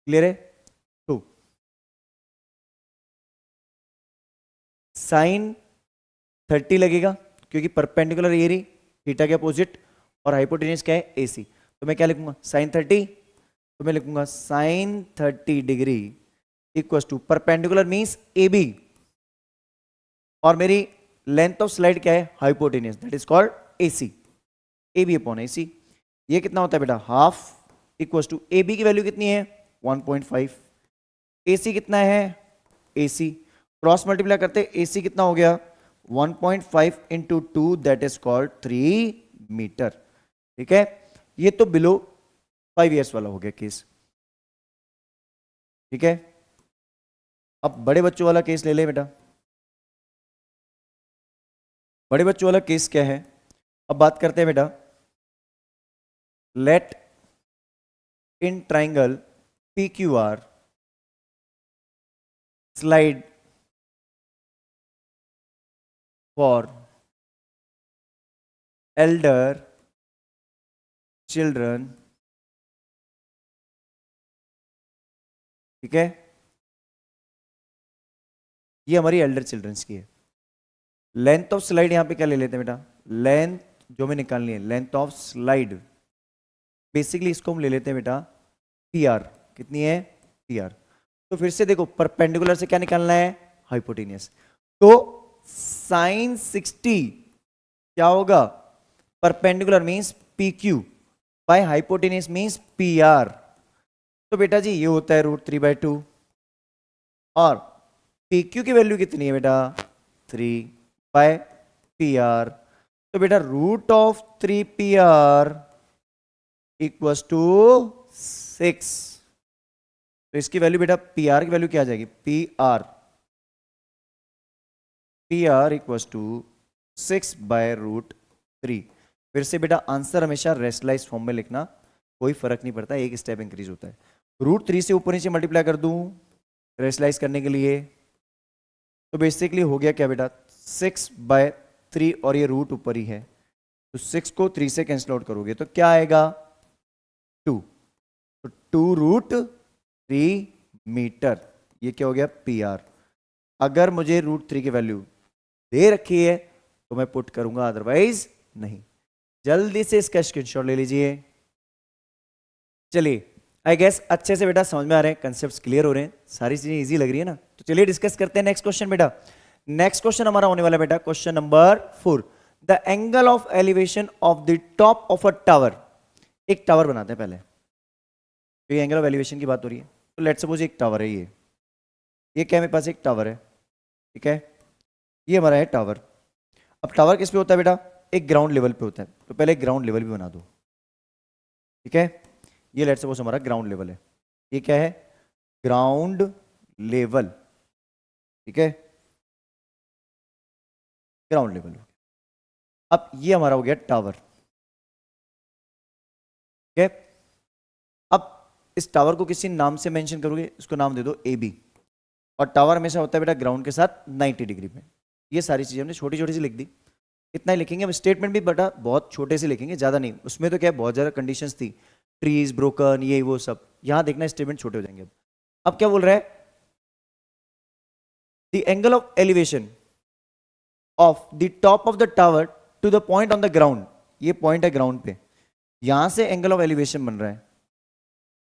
क्लियर है। तो साइन 30 लगेगा क्योंकि परपेंडिकुलर ये रही थीटा के अपोजिट, और हाइपोटेन्यूज क्या है AC। तो मैं क्या लिखूंगा साइन 30, तो मैं लिखूंगा sine 30 degree equal to perpendicular means AB, और मेरी लेंथ ऑफ स्लाइड क्या है hypotenuse, that is called AC, AB upon AC। ये कितना होता है बेटा हाफ, इक्वल टू AB की वैल्यू कितनी है 1.5, AC कितना है AC, क्रॉस मल्टीप्लाई करते AC कितना हो गया 1.5 into 2, that is called 3 metre, ठीक है। ये तो बिलो 5 years वाला हो गया केस, ठीक है। अब बड़े बच्चों वाला केस ले ले बेटा। बड़े बच्चों वाला केस क्या है, अब बात करते हैं बेटा, let in triangle PQR slide for elder children, ठीक है, ये हमारी एल्डर चिल्ड्रंस की है। लेंथ ऑफ स्लाइड यहां पे क्या ले लेते हैं बेटा, लेंथ जो हमें निकालनी है लेंथ ऑफ स्लाइड, बेसिकली इसको हम ले लेते हैं बेटा PR, कितनी है PR। तो फिर से देखो परपेंडिकुलर से क्या निकालना है हाइपोटेनियस, तो साइन 60 क्या होगा perpendicular means PQ by hypotenuse means PR। तो बेटा जी ये होता है √3/2, और PQ की वैल्यू कितनी है बेटा 3/PR। तो बेटा √3PR इक्वल्स टू 6। तो इसकी वैल्यू बेटा PR की वैल्यू क्या आ जाएगी PR इक्वल्स टू 6/√3। फिर से बेटा आंसर हमेशा रेशनलाइज फॉर्म में लिखना, कोई फर्क नहीं पड़ता, एक स्टेप इंक्रीज होता है। √3 से ऊपर नीचे मल्टीप्लाई कर दूं रेशनलाइज करने के लिए, तो बेसिकली हो गया क्या बेटा 6/3, और ये रूट ऊपर ही है, तो 6 को 3 से कैंसिल आउट करोगे तो क्या आएगा 2, तो 2√3 मीटर, ये क्या हो गया PR। अगर मुझे √3 की वैल्यू दे रखी है तो मैं पुट करूंगा, अदरवाइज नहीं। जल्दी से इसका स्क्रीनशॉट ले लीजिए। चलिए आई गेस अच्छे से बेटा समझ में आ रहे हैं, कंसेप्ट्स क्लियर हो रहे हैं, सारी चीजें इजी लग रही है ना। तो चलिए डिस्कस करते हैं नेक्स्ट क्वेश्चन बेटा। नेक्स्ट क्वेश्चन हमारा होने वाला बेटा question number 4, the angle of elevation of the top of a tower. एक टावर बनाते हैं पहले, तो ये एंगल ऑफ एलिवेशन की बात हो रही है, तो लेट्स सपोज एक टावर है, ये क्या है मेरे पास एक टावर है, ठीक है, ये हमारा है टावर। अब टावर किस पे होता है बेटा एक ग्राउंड लेवल पे होता है, तो पहले ग्राउंड लेवल भी बना दो, ठीक है। ये लेट्स सपोज हमारा ग्राउंड लेवल है, ये क्या है ग्राउंड लेवल, ठीक है, ग्राउंड लेवल। अब ये हमारा हो गया टावर, ठीक है। अब इस टावर को किसी नाम से मेंशन करोगे, इसको नाम दे दो AB, और टावर हमेशा होता है बेटा ग्राउंड के साथ 90 डिग्री पे। ये सारी चीजें हमने छोटी छोटी सी लिख दी, इतना ही लिखेंगे। हम स्टेटमेंट भी बेटा बहुत छोटे से लिखेंगे, ज्यादा नहीं, उसमें तो क्या बहुत ज्यादा कंडीशंस थी, ट्रीज ब्रोकन ये वो सब, यहां देखना स्टेटमेंट छोटे हो जाएंगे। अब क्या बोल रहा है the angle of elevation of the top of the tower to the point on the ground, ये पॉइंट है ग्राउंड पे, यहां से एंगल ऑफ एलिवेशन बन रहा है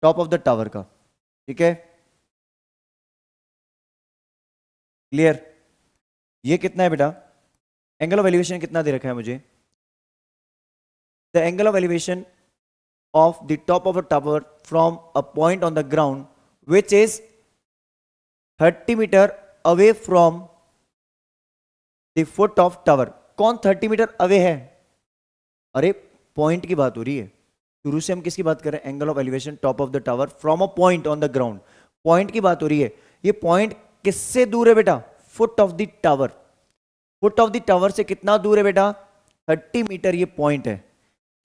टॉप ऑफ द टावर का, ठीक है, क्लियर। ये कितना है बेटा एंगल ऑफ एलिवेशन कितना दे रखा है मुझे, the angle of elevation of the top of a tower from a point on the ground which is 30 meter away from the foot of tower, कौन 30 मीटर अवे है? अरे पॉइंट की बात हो रही है, शुरू से हम किसकी बात कर रहे हैं? Angle of elevation top of the tower from a point on the ground, point की बात हो रही है। ये पॉइंट किससे दूर है बेटा? Foot of the tower. Foot of the tower से कितना दूर है बेटा? 30 मीटर ये पॉइंट है।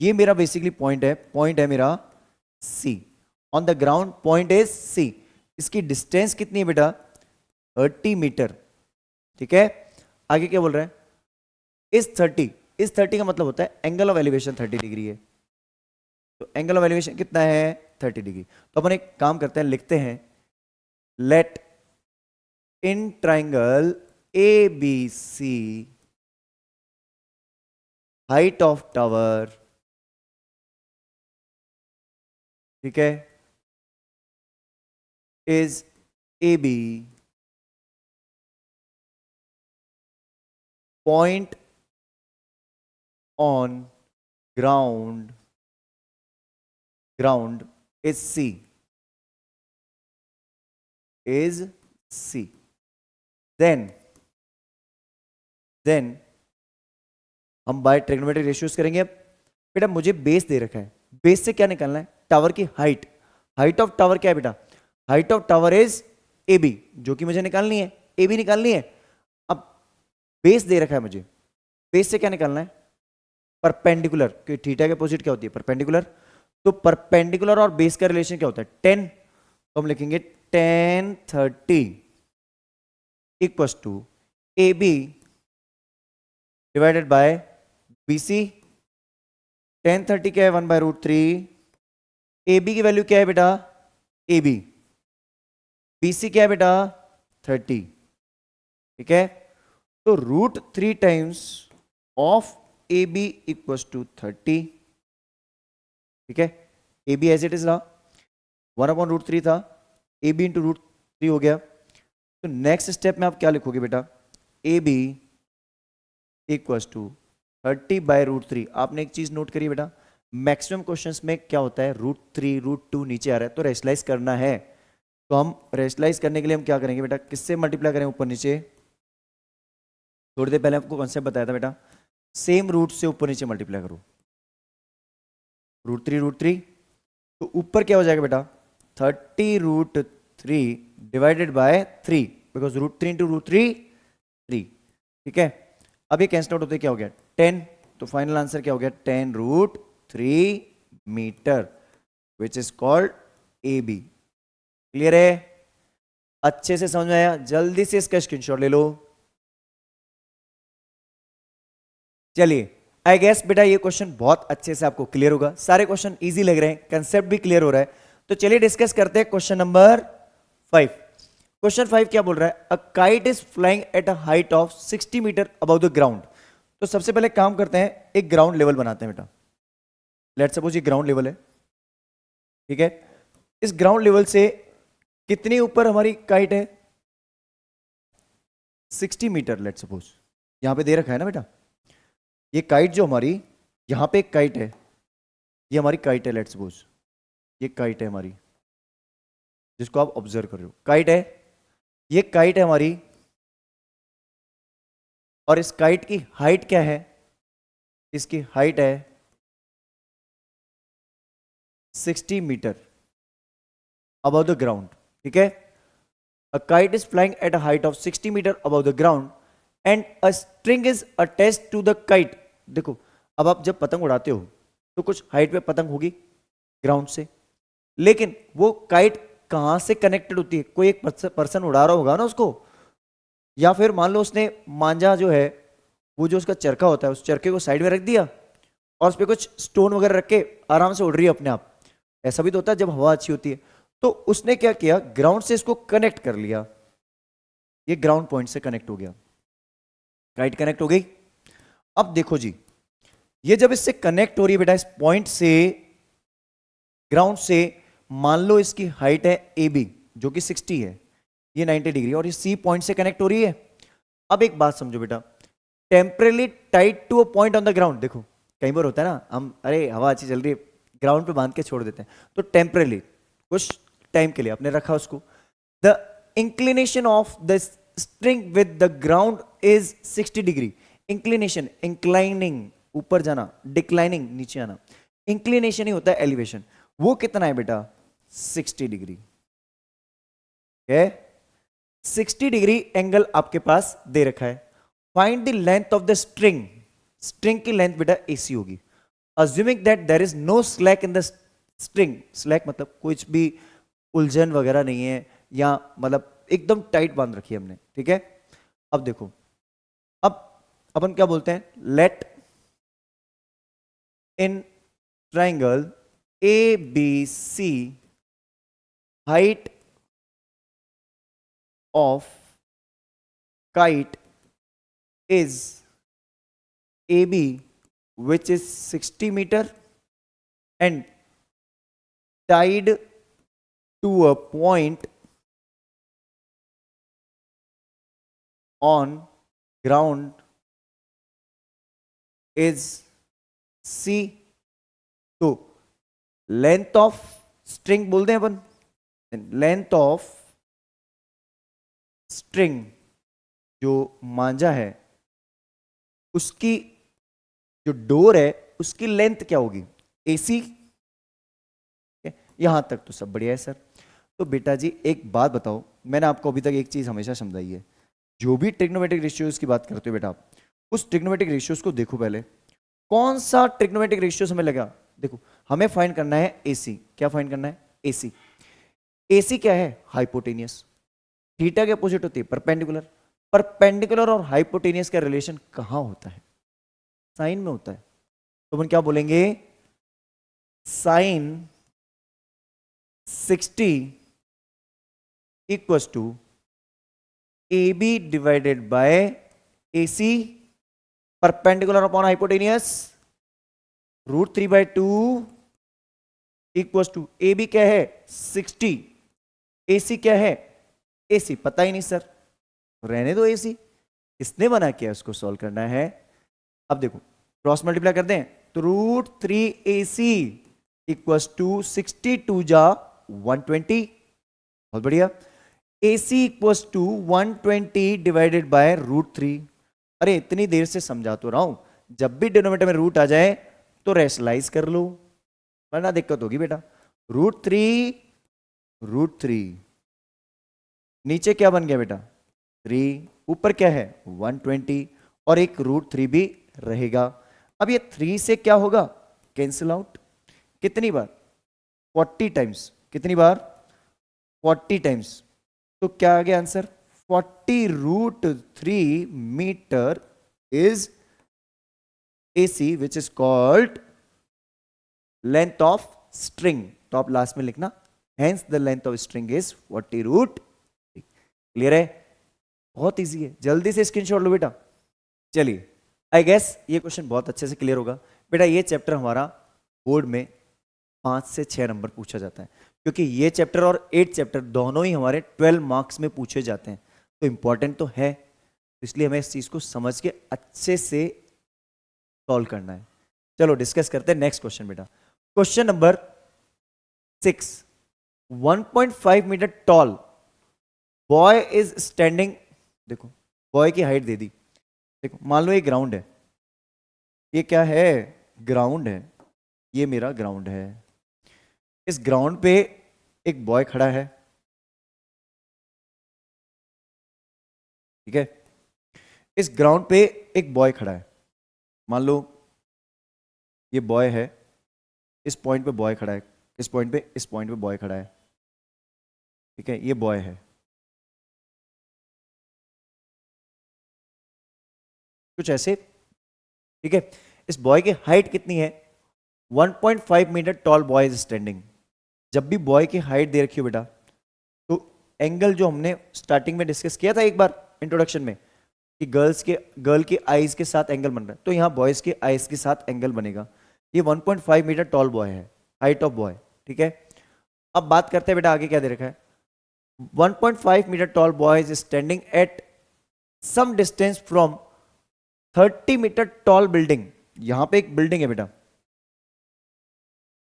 ये मेरा बेसिकली पॉइंट है मेरा C. On the ground point is C. इसकी डिस्टेंस कितनी है बेटा? 30 मीटर। ठीक है, आगे क्या बोल रहे हैं? इस 30 का मतलब होता है एंगल ऑफ एलिवेशन 30 डिग्री है। तो एंगल ऑफ एलिवेशन कितना है? 30 डिग्री। तो अपन एक काम करते हैं, लिखते हैं let in triangle A B C height of tower, ठीक है, is A B, point on ground is C, is C. Then हम बाय ट्रिग्नोमेट्रिक रेशियोज करेंगे। अब बेटा मुझे बेस दे रखा है, बेस से क्या निकालना है? टावर की हाइट। हाइट ऑफ टावर क्या है बेटा? Height of tower is A B, जो कि मुझे निकालनी है, ए बी निकालनी है। अब बेस दे रखा है मुझे, बेस से क्या निकालना है? परपेंडिकुलर, क्योंकि थीटा के अपोजिट क्या होती है? परपेंडिकुलर। तो परपेंडिकुलर और बेस का रिलेशन क्या होता है? 10। तो हम लिखेंगे tan 30 equals to A B divided by B C. tan 30 क्या है? 1/√3। ए बी की वैल्यू क्या है बेटा? A B. बी सी क्या है बेटा? 30। ठीक है, तो √3 times of A B equals to 30। ठीक है, A B as it is रहा, 1/√3 था, ए बी इंटू √3 हो गया। तो नेक्स्ट स्टेप में आप क्या लिखोगे बेटा? A B equals to 30/√3। आपने एक चीज नोट करी बेटा, मैक्सिमम क्वेश्चंस में क्या होता है? √3 √2 नीचे आ रहा है, तो रेशनलाइज करना है। तो हम रेशनलाइज करने के लिए हम क्या करेंगे बेटा? किससे मल्टीप्लाई करें? ऊपर नीचे। थोड़ी देर पहले आपको कॉन्सेप्ट बताया था बेटा, सेम रूट से ऊपर नीचे मल्टीप्लाई करो। √3 तो ऊपर क्या हो जाएगा बेटा? 30√3 डिवाइडेड बाय 3, बिकॉज √3 इंटू √3 3। ठीक है, अब ये कैंसिल आउट होते क्या हो गया? 10। तो फाइनल आंसर क्या हो गया? 10√3 metre, which is called A B. Clear है? अच्छे से समझ में आया? जल्दी से इसका स्क्रीनशॉट ले लो। चलिए, आई गेस बेटा ये क्वेश्चन बहुत अच्छे से आपको क्लियर होगा, सारे क्वेश्चन इजी लग रहे हैं, कंसेप्ट भी क्लियर हो रहा है। तो चलिए डिस्कस करते हैं क्वेश्चन नंबर 5। क्वेश्चन 5 क्या बोल रहा है? A kite is flying at a height of 60 metre above the ground. तो सबसे पहले काम करते हैं, एक ग्राउंड लेवल बनाते हैं बेटा। लेट्स सपोज ये ग्राउंड लेवल है, ठीक है। इस ग्राउंड लेवल से कितनी ऊपर हमारी काइट है? 60 मीटर। लेट्स सपोज यहां पे दे रखा है ना बेटा, ये काइट जो हमारी, यहां पे एक काइट है, ये हमारी काइट है। लेट्स सपोज ये काइट है हमारी, जिसको आप ऑब्जर्व कर रहे हो, काइट है, ये काइट है हमारी। और इस काइट की हाइट क्या है? इसकी हाइट है 60 मीटर अबव द ग्राउंड। ठीक है, a kite is flying at a height of 60 metre above the ground and a string is attached to the kite. देखो, अब आप जब पतंग उड़ाते हो तो कुछ हाइट पे पतंग होगी ग्राउंड से, लेकिन वो काइट कहां से कनेक्टेड होती है? कोई एक पर्सन उड़ा रहा होगा ना उसको, या फिर मान लो उसने मांझा जो है, वो जो उसका चरखा होता है, उस चरखे को साइड में रख दिया और उस पर कुछ स्टोन वगैरह रख के आराम से उड़ रही है अपने आप। ऐसा भी तो होता है जब हवा अच्छी होती है। तो उसने क्या किया? ग्राउंड से इसको कनेक्ट कर लिया, ये ग्राउंड पॉइंट से कनेक्ट हो गया, काइट कनेक्ट हो गई। अब देखो जी, ये जब इससे कनेक्ट हो रही है बेटा, इस पॉइंट से, ग्राउंड से, मान लो इसकी हाइट है ए बी जो कि 60 है, ये 90 डिग्री, और ये सी पॉइंट से कनेक्ट हो रही है। अब एक बात समझो बेटा, temporarily tied to a point on the ground. देखो कई बार होता है ना, हम अरे हवा अच्छी चल रही है, ग्राउंड पे बांध के छोड़ देते हैं, तो टेम्परेली कुछ टाइम के लिए आपने रखा उसको। The inclination of the string with the ground is 60 degree, inclination inclining ऊपर जाना, डिक्लाइनिंग नीचे आना, इंक्लिनेशन ही होता है एलिवेशन, वो कितना है बेटा 60 डिग्री है। 60 डिग्री एंगल आपके पास दे रखा है। Find the length of the string, string की लेंथ बेटा AC होगी, assuming that there is no slack in the string, slack मतलब कुछ भी उलझन वगैरह नहीं है, या मतलब एकदम टाइट बांध रखी है हमने, ठीक है। अब देखो, अब अपन क्या बोलते हैं, let in triangle ABC height of kite is AB, which is 60 meter and tied to a point on ground is C। तो लेंथ ऑफ स्ट्रिंग बोलते हैं अपन, लेंथ ऑफ स्ट्रिंग जो मांझा है उसकी जो डोर है उसकी लेंथ क्या होगी AC। यहां तक तो सब बढ़िया है सर। तो बेटा जी एक बात बताओ, मैंने आपको अभी तक एक चीज हमेशा समझाई है, जो भी ट्रिग्नोमेट्रिक रेशियोज की बात करते हो बेटा, उस ट्रिग्नोमेट्रिक रेशियोज को देखो पहले, कौन सा ट्रिग्नोमेट्रिक रेशियोज हमें लगा। देखो हमें फाइंड करना है AC, क्या फाइंड करना है AC। AC क्या है हाइपोटेनियस, थीटा के अपोजिट होती है परपेंडिकुलर, परपेंडिकुलर और हाइपोटेनियस का रिलेशन कहां होता है, साइन में होता है। तो अपन क्या बोलेंगे, sine 60 equals to AB divided by AC perpendicular upon hypotenuse √3/2 equals to AB क्या है 60, AC क्या है AC पता ही नहीं सर, रहने दो AC, किसने बना किया उसको सॉल्व करना है। अब देखो क्रॉस मल्टीप्लाई कर दें तो √3AC इक्वल्स टू 62 जा 120, बहुत बढ़िया। AC equals to 120 divided by √3। अरे इतनी देर से समझा तो रहा हूं, जब भी डिनोमिनेटर में रूट आ जाए तो रेशनलाइज कर लो वरना दिक्कत होगी बेटा। √3 नीचे क्या बन गया बेटा 3, ऊपर क्या है 120 और एक √3 भी रहेगा। अब ये 3 से क्या होगा कैंसिल आउट, कितनी बार 40 टाइम्स, कितनी बार 40 टाइम्स, तो क्या आ गया answer 40√3 metre is AC which is called length of string. तो आप लास्ट में लिखना hence the length of string is 40√3। Clear है, बहुत इजी है, जल्दी से स्क्रीनशॉट लो बेटा। चलिए आई गेस ये क्वेश्चन बहुत अच्छे से क्लियर होगा बेटा। ये चैप्टर हमारा बोर्ड में 5 से 6 नंबर पूछा जाता है, क्योंकि ये चैप्टर और 8 चैप्टर दोनों ही हमारे 12 मार्क्स में पूछे जाते हैं, तो इंपॉर्टेंट तो है, इसलिए हमें इस चीज को समझ के अच्छे से सॉल्व करना है। चलो डिस्कस करते हैं नेक्स्ट क्वेश्चन बेटा। Question number 6, 1.5 metre tall boy is standing. देखो बॉय की हाइट दे दी, देखो मान लो ये ग्राउंड है, ये क्या है ग्राउंड है, ये मेरा ग्राउंड है, इस ग्राउंड पे एक बॉय खड़ा है, ठीक है, इस ग्राउंड पे एक बॉय खड़ा है, मान लो ये बॉय है, इस पॉइंट पे बॉय खड़ा है, इस पॉइंट पे बॉय खड़ा है, ठीक है, ये बॉय है, कुछ ऐसे, ठीक है। इस बॉय की हाइट कितनी है 1.5 metre tall boy is standing. जब भी बॉय की हाइट दे रखी हो बेटा, तो एंगल जो हमने स्टार्टिंग में डिस्कस किया था एक बार इंट्रोडक्शन में कि गर्ल की आईज के साथ एंगल बन रहा है, तो यहाँ बॉयज के आईज के साथ एंगल बनेगा। ये 1.5 मीटर टॉल बॉय है, हाइट ऑफ बॉय, ठीक है। अब बात करते हैं बेटा आगे क्या दे रखा है, 1.5 metre tall boy is standing at some distance from 30 metre tall building. यहां पे एक बिल्डिंग है बेटा,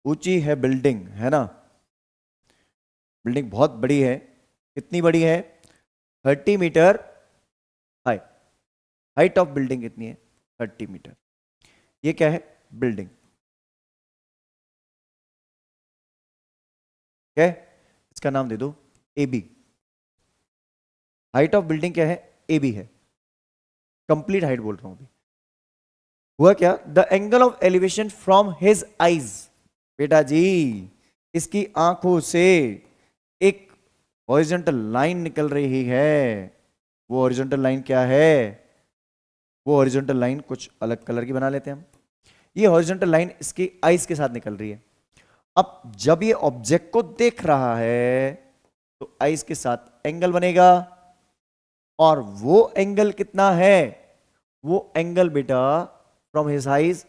ऊंची है बिल्डिंग, है ना, बिल्डिंग बहुत बड़ी है, कितनी बड़ी है 30 metre high, height of building कितनी है? 30 मीटर। ये क्या है? बिल्डिंग। क्या है? इसका नाम दे दो A B. Height of building क्या है? ए बी है। कंप्लीट हाइट बोल रहा हूं अभी। हुआ क्या? The angle of elevation from his eyes. बेटा जी, इसकी आंखों से एक हॉरिजॉन्टल लाइन निकल रही है। वो हॉरिजॉन्टल लाइन क्या है? वो हॉरिजॉन्टल लाइन कुछ अलग कलर की बना लेते हैं हम। ये हॉरिजॉन्टल लाइन इसकी आईज के साथ निकल रही है। अब जब ये ऑब्जेक्ट को देख रहा है तो आईज के साथ एंगल बनेगा, और वो एंगल कितना है? वो एंगल बेटा from his eyes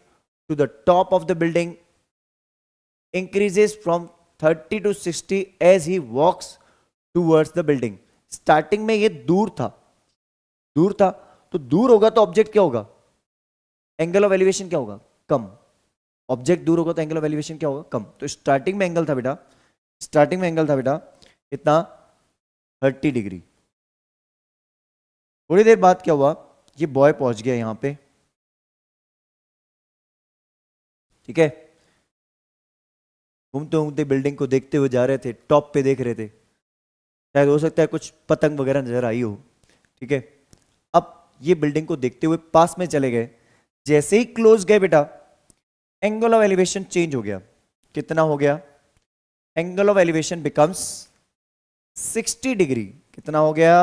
to the top of the building increases from 30 to 60 as he walks towards the building. Starting में ये दूर था, दूर था, तो दूर होगा तो ऑब्जेक्ट क्या होगा? एंगल ऑफ एलिवेशन क्या होगा? कम। ऑब्जेक्ट दूर होगा तो एंगल ऑफ एलिवेशन क्या होगा? कम। तो स्टार्टिंग में एंगल था बेटा, स्टार्टिंग में एंगल था बेटा कितना? 30 डिग्री। थोड़ी देर बाद क्या हुआ? ये बॉय पहुंच गया यहां पे, ठीक है। घूमते घूमते बिल्डिंग को देखते हुए जा रहे थे, टॉप पे देख रहे थे, शायद हो सकता है कुछ पतंग वगैरह नजर आई हो, ठीक है। अब ये बिल्डिंग को देखते हुए पास में चले गए। जैसे ही क्लोज गए बेटा, एंगल ऑफ एलिवेशन चेंज हो गया। कितना हो गया? Angle of elevation becomes 60 degree. कितना हो गया?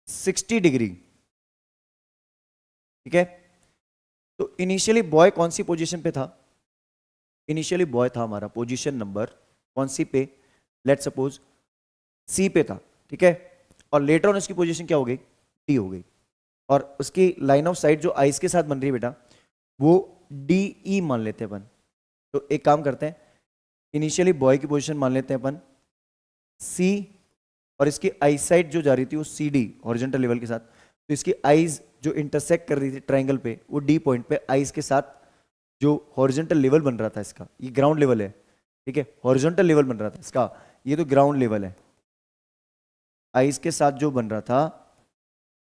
60 डिग्री, ठीक है। तो इनिशियली बॉय कौन सी पोजीशन पे था? इनिशियली बॉय था हमारा पोजीशन नंबर कौन सी पे? लेट सपोज सी पे था, ठीक है। और लेटर ऑन उसकी पोजीशन क्या हो गई? डी हो गई। और उसकी लाइन ऑफ साइट जो आइस के साथ बन रही है बेटा, वो डी ई मान लेते हैं अपन। तो एक काम करते हैं, इनिशियली बॉय की पोजीशन मान लेते हैं अपन सी, और इसकी आई साइट जो जा रही थी वो सी डी हॉरिजॉन्टल लेवल के साथ। तो इसकी आईज जो इंटरसेक्ट कर रही थी ट्राइंगल पे, वो डी पॉइंट पे आईज के साथ जो हॉरिजॉन्टल लेवल बन रहा था इसका, ये ग्राउंड लेवल है, ठीक है। हॉरिजॉन्टल लेवल बन रहा था इसका, ये तो ग्राउंड लेवल है। आईज के साथ जो बन रहा था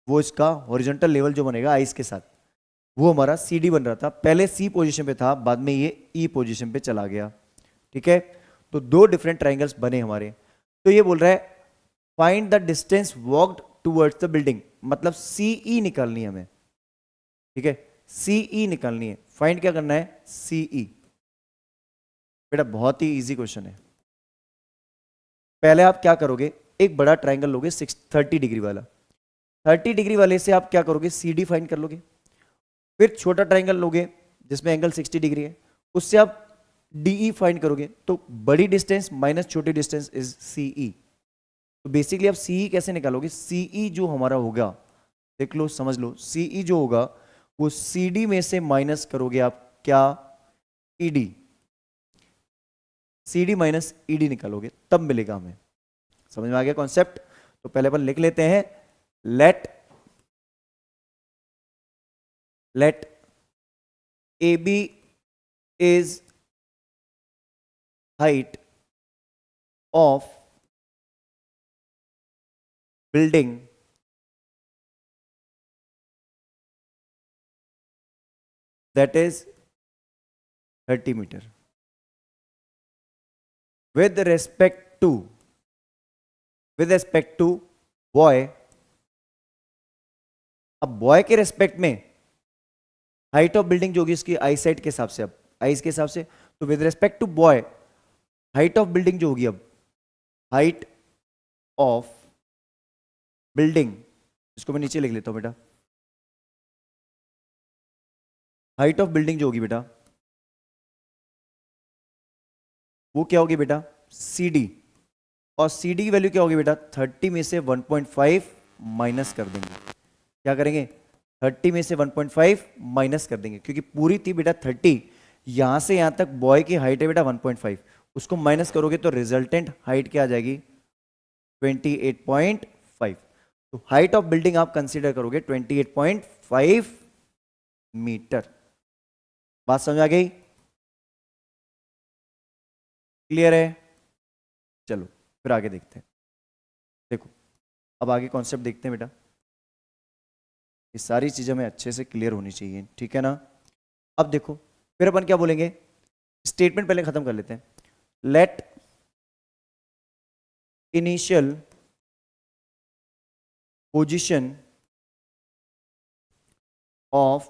वो इसका हॉरिजॉन्टल लेवल जो बनेगा आईज के साथ, वो हमारा सी डी बन रहा था। पहले सी पोजीशन पे था, बाद में ये ई पोजीशन पे चला गया, ठीक है। तो दो डिफरेंट ट्राइंगल्स बने हमारे। तो ये बोल रहा है find the distance walked towards the building, मतलब सीई निकालनी है हमें, ठीक है। सीई निकालनी है। फाइंड क्या करना है? सीई। बेटा बहुत ही इजी क्वेश्चन है। पहले आप क्या करोगे? एक बड़ा ट्राइंगल लोगे 30 डिग्री वाला, 30 डिग्री वाले से आप क्या करोगे? सी डी फाइंड कर लोगे। फिर छोटा ट्राइंगल लोगे जिसमें एंगल 60 डिग्री है, उससे आप डीई फाइंड करोगे। तो बड़ी डिस्टेंस माइनस छोटी डिस्टेंस इज सीई। तो बेसिकली आप सीई कैसे निकालोगे? सीई जो हमारा होगा, देख लो समझ लो, सीई जो होगा वो सीडी में से माइनस करोगे आप क्या? ईडी। सीडी माइनस ईडी निकालोगे तब मिलेगा हमें। समझ में आ गया कॉन्सेप्ट? तो पहले अपन लिख लेते हैं, let let A B is height of building that is 30 meter with respect to boy। अब बॉय के रेस्पेक्ट में हाइट ऑफ बिल्डिंग जो होगी इसकी आई साइट के हिसाब से, अब आईज के हिसाब से, तो with respect to boy height of building जो होगी, अब हाइट ऑफ बिल्डिंग, इसको मैं नीचे लिख लेता हूं बेटा। हाइट ऑफ बिल्डिंग जो होगी बेटा वो क्या होगी बेटा? C D. और सी डी की वैल्यू क्या होगी बेटा? 30 में से 1.5 माइनस कर देंगे। क्या करेंगे? 30 में से 1.5 माइनस कर देंगे, क्योंकि पूरी थी बेटा 30, यहां से यहां तक बॉय की हाइट है बेटा 1.5, उसको माइनस करोगे तो रिजल्टेंट हाइट क्या आ जाएगी? 28.5। तो हाइट ऑफ बिल्डिंग आप कंसीडर करोगे 28.5 मीटर। बात समझ आ गई? क्लियर है? चलो फिर आगे देखते हैं। देखो अब आगे कॉन्सेप्ट देखते हैं बेटा। ये सारी चीज़ें हमें अच्छे से क्लियर होनी चाहिए, ठीक है ना। अब देखो फिर अपन क्या बोलेंगे, स्टेटमेंट पहले खत्म कर लेते हैं। Let initial position of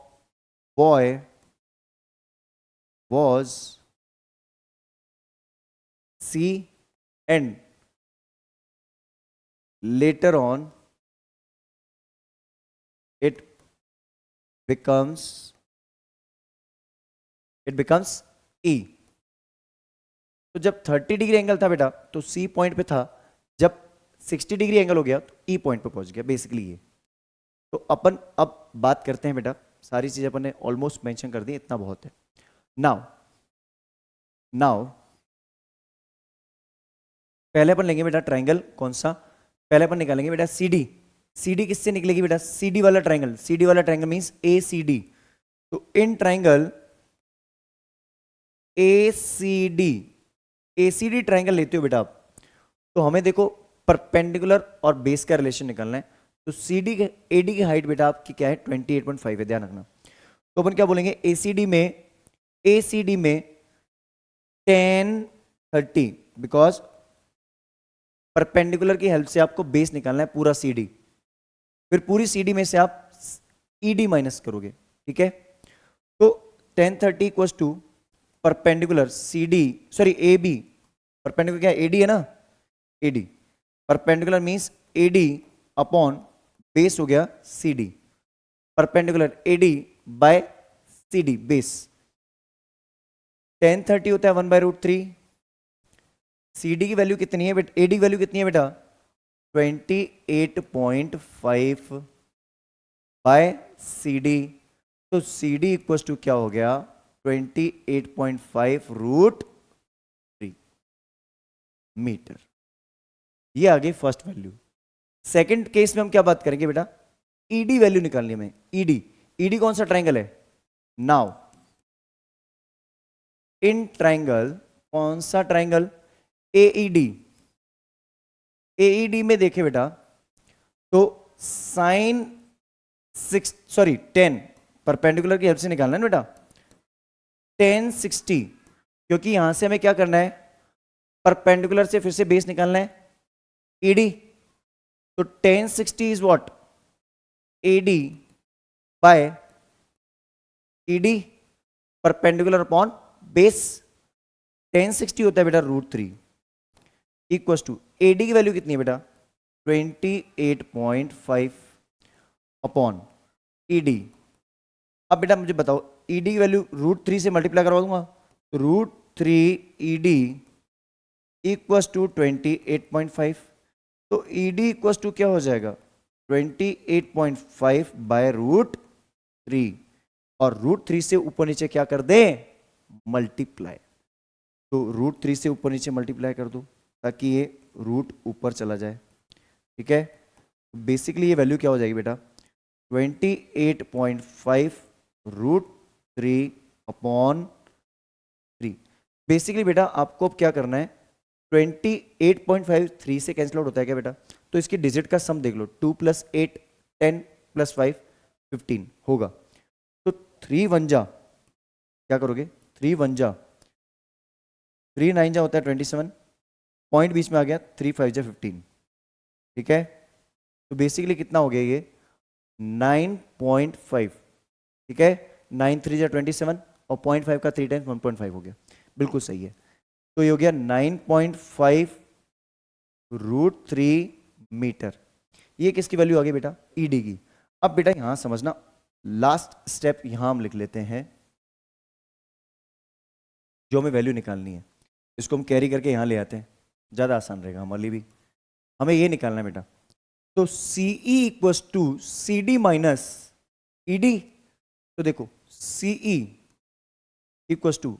boy was C and later on it becomes E। तो जब 30 डिग्री एंगल था बेटा तो C पॉइंट पे था, जब 60 डिग्री एंगल हो गया तो E पॉइंट पे पहुंच गया, बेसिकली ये। तो अपन अब बात करते हैं बेटा, सारी चीजें अपन ने ऑलमोस्ट मेंशन कर दी, इतना बहुत है। नाउ पहले अपन लेंगे बेटा ट्राइंगल, कौन सा, पहले अपन निकालेंगे बेटा CD। CD किससे निकलेगी बेटा, CD वाला ट्राइंगल, CD वाला ट्राइंगल मींस ACD। तो इन ट्राइंगल ACD ट्राइंगल लेते हो बेटा आप, तो हमें देखो परपेंडिकुलर और बेस का रिलेशन निकालना है। तो CD के AD की हाइट बेटा आपकी क्या है, 28.5 है, ध्यान रखना। तो अपन क्या बोलेंगे, ACD में 10 30, बिकॉज परपेंडिकुलर की हेल्प से आपको बेस निकालना है पूरा CD, फिर पूरी CD में से आप ED माइनस करोगे, ठीक है। तो 10 30 equals to perpendicular CD, sorry AB, perpendicular क्या है, AD है ना, AD, perpendicular means AD upon base हो गया CD, perpendicular AD by CD base. 10 30 होता है 1/√3। CD की वैल्यू कितनी है बेटा, AD की वैल्यू कितनी है बेटा, 28.5 बाय CD। तो CD इक्वल्स टू क्या हो गया, 28.5√3 मीटर। ये आ गई फर्स्ट वैल्यू। सेकंड केस में हम क्या बात करेंगे बेटा, ED वैल्यू निकालनी है हमें। ED कौन सा ट्राइंगल है, नाउ इन ट्राइंगल, कौन सा ट्राइंगल, AED में देखे बेटा तो साइन 10 परपेंडिकुलर की हेल्प से निकालना है ना बेटा, 10 60, क्योंकि यहां से हमें क्या करना है, परपेंडिकुलर से फिर से बेस निकालना है ED। तो 10 60 is what, AD by ED perpendicular upon base. 10 60 होता है बेटा √3 इक्वल्स टू AD की वैल्यू कितनी है बेटा, 28.5 अपॉन ED। अब बेटा मुझे बताओ ED की वैल्यू √3 से मल्टीप्लाई करवा दूंगा, √3 ED इक्वल्स टू 28.5। तो ED इक्वल्स टू क्या हो जाएगा, 28.5 बाय √3, और √3 से ऊपर नीचे क्या कर दे, मल्टीप्लाई। तो √3 से ऊपर नीचे मल्टीप्लाई कर दो ताकि ये रूट ऊपर चला जाए, ठीक है। बेसिकली ये वैल्यू क्या हो जाएगी बेटा, 28.5 √3 अपॉन 3। बेसिकली बेटा आपको अब क्या करना है, 28.5 3 से कैंसिल आउट होता है क्या बेटा, तो इसकी डिजिट का सम देख लो, 2 + 8 10 + 5 15 होगा। तो 3 1 जा, क्या करोगे, 3 1 जा, 3 9 जा होता है 27, पॉइंट बीच में आ गया, 3 5 जा 15, ठीक है। तो बेसिकली कितना हो गया ये, 9.5, ठीक है, 9 3 जा 27 और 0.5 का 3 टाइम्स 1.5 हो गया, बिल्कुल सही है। तो ये हो गया 9.5 √3 मीटर। ये किसकी वैल्यू आ गई बेटा, ED की। अब बेटा यहां समझना, लास्ट स्टेप यहां हम लिख लेते हैं, जो हमें वैल्यू निकालनी है इसको हम कैरी करके यहां ले आते हैं, ज्यादा आसान रहेगा हमारे लिए भी। हमें ये निकालना है बेटा, तो CE equals to CD minus ED। तो देखो CE इक्वल्स टू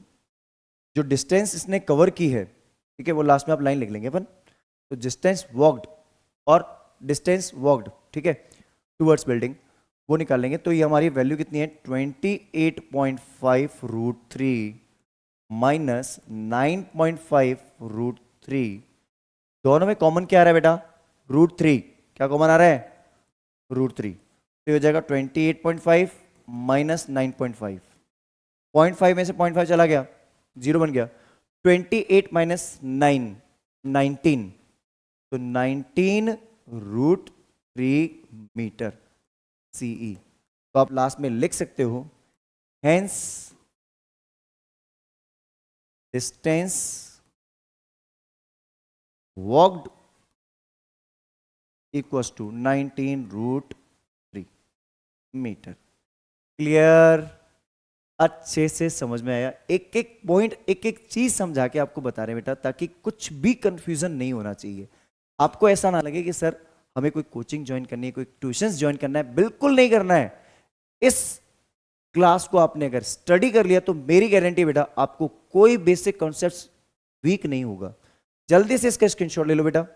जो डिस्टेंस इसने कवर की है, ठीक है, वो लास्ट में आप लाइन लिख लेंगे अपन। तो डिस्टेंस वॉक्ड और डिस्टेंस वॉक्ड, ठीक है, टूवर्ड्स बिल्डिंग, वो निकाल लेंगे। तो ये हमारी वैल्यू कितनी है, 28.5 √3 माइनस 9.5 √3। दोनों में कॉमन क्या आ रहा है बेटा, √3, क्या कॉमन आ रहा है, √3। तो ये हो जाएगा 28.5 माइनस 9.5, 0.5 में से 0.5 चला गया, 0 बन गया। 28 माइनस 9, 19, तो 19√3 मीटर CE। तो आप लास्ट में लिख सकते हो hence distance walked equals to 19√3 metre. Clear? अच्छे से समझ में आया? एक एक पॉइंट, एक एक चीज समझा के आपको बता रहे हैं बेटा, ताकि कुछ भी कंफ्यूजन नहीं होना चाहिए। आपको ऐसा ना लगे कि सर हमें कोई कोचिंग ज्वाइन करनी है, कोई ट्यूशंस ज्वाइन करना है। बिल्कुल नहीं करना है। इस क्लास को आपने अगर स्टडी कर लिया तो मेरी गारंटी बेटा आपको कोई बेसिक कॉन्सेप्ट्स वीक नहीं होगा। जल्दी से इसका स्क्रीनशॉट ले लो बेटा।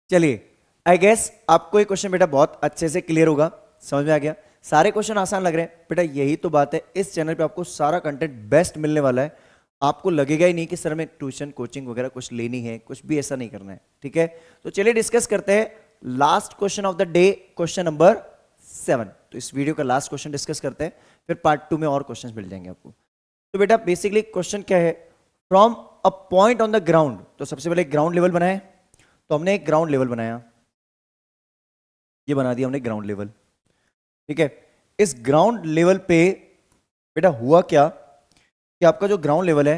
चलिए, आई गेस आपको ये क्वेश्चन बेटा बहुत अच्छे से क्लियर होगा, समझ में आ गया। सारे क्वेश्चन आसान लग रहे हैं बेटा, यही तो बात है। इस चैनल पे आपको सारा कंटेंट बेस्ट मिलने वाला है। आपको लगेगा ही नहीं कि सर मैं ट्यूशन कोचिंग वगैरह कुछ लेनी है, कुछ भी ऐसा नहीं करना है, ठीक है। तो चलिए डिस्कस करते हैं last question of the day, question number 7। तो इस वीडियो का लास्ट क्वेश्चन डिस्कस करते हैं, फिर पार्ट 2 में और क्वेश्चन मिल जाएंगे आपको। तो बेटा बेसिकली क्वेश्चन क्या है, from a point on the ground. तो सबसे पहले ग्राउंड लेवल बनाए, तो हमने एक ग्राउंड लेवल बनाया, ये बना दिया हमने ग्राउंड लेवल, ठीक है। इस ग्राउंड लेवल पे बेटा हुआ क्या कि आपका जो ग्राउंड लेवल है,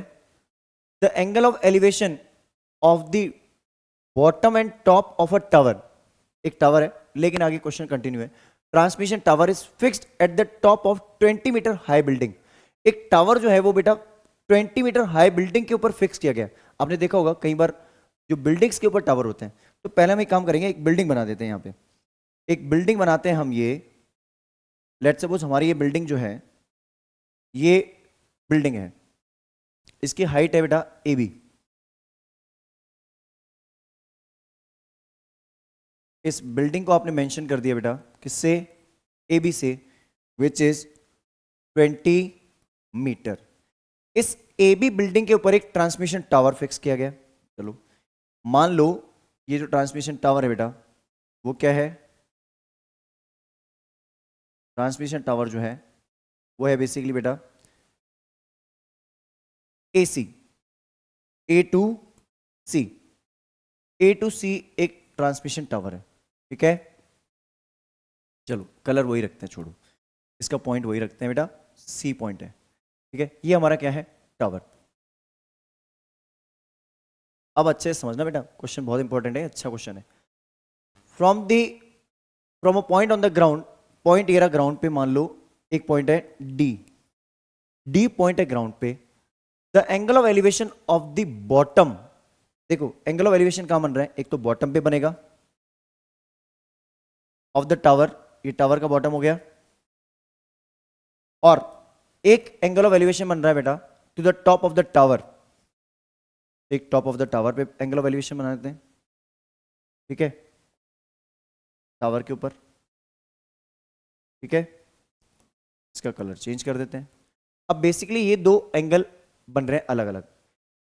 the angle of elevation of the bottom and top of a tower, एक टावर है, लेकिन आगे क्वेश्चन कंटिन्यू है। Transmission tower is fixed at the top of 20 metre high building. एक टावर जो है वो बेटा 20 मीटर हाई बिल्डिंग के ऊपर फिक्स किया गया। आपने देखा होगा कई बार जो बिल्डिंग्स के ऊपर टावर होते हैं। तो पहले हम एक काम करेंगे, एक बिल्डिंग बना देते हैं। यहाँ पे एक बिल्डिंग बनाते हैं हम। ये लेट्स सपोज हमारी ये बिल्डिंग जो है, ये बिल्डिंग है, इसकी हाइट है बेटा AB। इस बिल्डिंग को आपने मेंशन कर दिया बेटा किससे, AB से, विच इज 20 मीटर। इस AB बिल्डिंग के ऊपर एक ट्रांसमिशन टावर फिक्स किया गया। चलो मान लो ये जो ट्रांसमिशन टावर है बेटा वो क्या है, ट्रांसमिशन टावर जो है वो है बेसिकली बेटा AC, A टू C एक ट्रांसमिशन टावर है, ठीक है। चलो कलर वही रखते हैं, छोड़ो, इसका पॉइंट वही रखते हैं बेटा, C पॉइंट है, ठीक है। ये हमारा क्या है, टावर। अब अच्छे से समझना बेटा, क्वेश्चन बहुत इंपॉर्टेंट है, अच्छा क्वेश्चन है। From a point on the ground, point ये रहा ग्राउंड पे, मान लो एक पॉइंट है D पॉइंट है ग्राउंड पे। The angle of elevation of the bottom, देखो एंगल ऑफ एलिवेशन कहां बन रहा है, एक तो बॉटम पे बनेगा ऑफ द टावर, ये टावर का बॉटम हो गया, और एक एंगल ऑफ एलिवेशन बन रहा है बेटा to the top of the tower. एक टॉप ऑफ द टावर पे एंगल ऑफ एलिवेशन बना देते हैं, ठीक है, टावर के ऊपर, ठीक है। इसका कलर चेंज कर देते हैं। अब बेसिकली ये दो एंगल बन रहे हैं अलग अलग।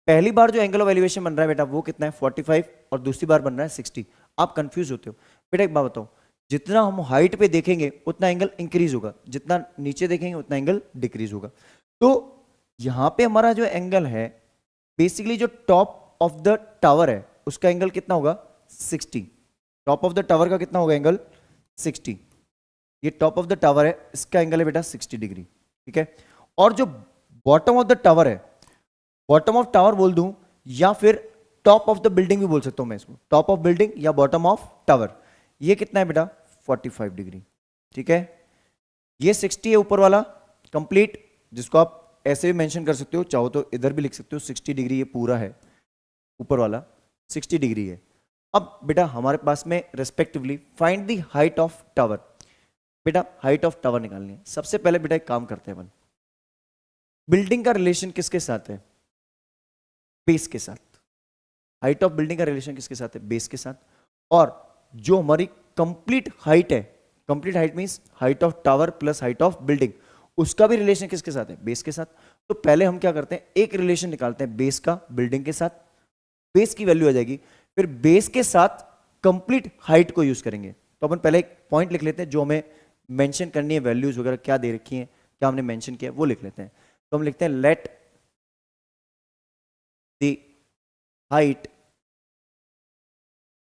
पहली बार जो एंगल ऑफ एलिवेशन बन रहा है बेटा वो कितना है, 45, और दूसरी बार बन रहा है 60। आप कंफ्यूज होते हो बेटा, एक बात बताओ, जितना हम हाइट पे देखेंगे उतना एंगल इंक्रीज होगा, जितना नीचे देखेंगे उतना एंगल डिक्रीज होगा। तो यहां पे हमारा जो एंगल है बेसिकली जो टॉप ऑफ द टावर है उसका एंगल कितना होगा, 60। टॉप ऑफ द टावर का कितना होगा एंगल, 60। ये टॉप ऑफ द टावर है, इसका एंगल है बेटा 60 डिग्री, ठीक है। और जो बॉटम ऑफ द टावर है, बॉटम ऑफ टावर बोल दूं या फिर टॉप ऑफ द बिल्डिंग भी बोल सकता हूं मैं इसको, टॉप ऑफ बिल्डिंग या बॉटम ऑफ टावर, ये कितना है बेटा 45 डिग्री, ठीक है। ये 60 है ऊपर वाला कंप्लीट, जिसको आप ऐसे भी मेंशन कर सकते हो, चाहो तो इधर भी लिख सकते हो 60 डिग्री, ये पूरा है ऊपर वाला 60 डिग्री है। अब बेटा हमारे पास में respectively find the height of tower, बेटा हाइट ऑफ टावर निकालनी है। सबसे पहले बेटा एक काम करते हैं अपन, बिल्डिंग का रिलेशन किसके साथ है, बेस के साथ। हाइट ऑफ बिल्डिंग का रिलेशन किसके साथ है, बेस के साथ। और जो हमारी कंप्लीट हाइट है, complete height means height of tower plus height of building, उसका भी रिलेशन किसके साथ है, बेस के साथ। तो पहले हम क्या करते हैं, एक रिलेशन निकालते हैं बेस का बिल्डिंग के साथ, बेस की वैल्यू आ जाएगी, फिर बेस के साथ कंप्लीट हाइट को यूज करेंगे। तो अपन पहले एक पॉइंट लिख लेते हैं जो हमें मेंशन करनी है वैल्यूज वगैरह क्या दे रखी हैं, क्या हमने मेंशन किया वो लिख लेते हैं। तो हम लिखते हैं let the height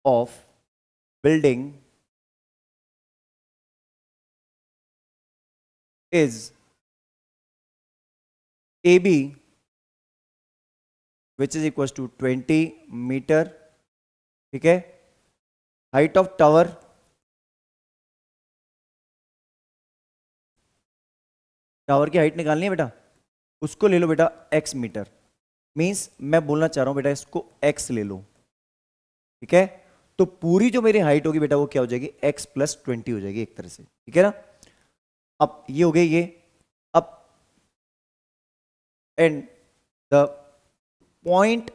of building is AB which is equal to 20 metre. ठीक है, हाइट ऑफ टावर टावर की हाइट निकालनी है बेटा, उसको ले लो बेटा x मीटर। मींस मैं बोलना चाह रहा हूं बेटा इसको x ले लो। ठीक है, तो पूरी जो मेरी हाइट होगी बेटा वो क्या हो जाएगी, x+20 हो जाएगी एक तरह से। ठीक है ना, अब ये हो गए ये। अब and the point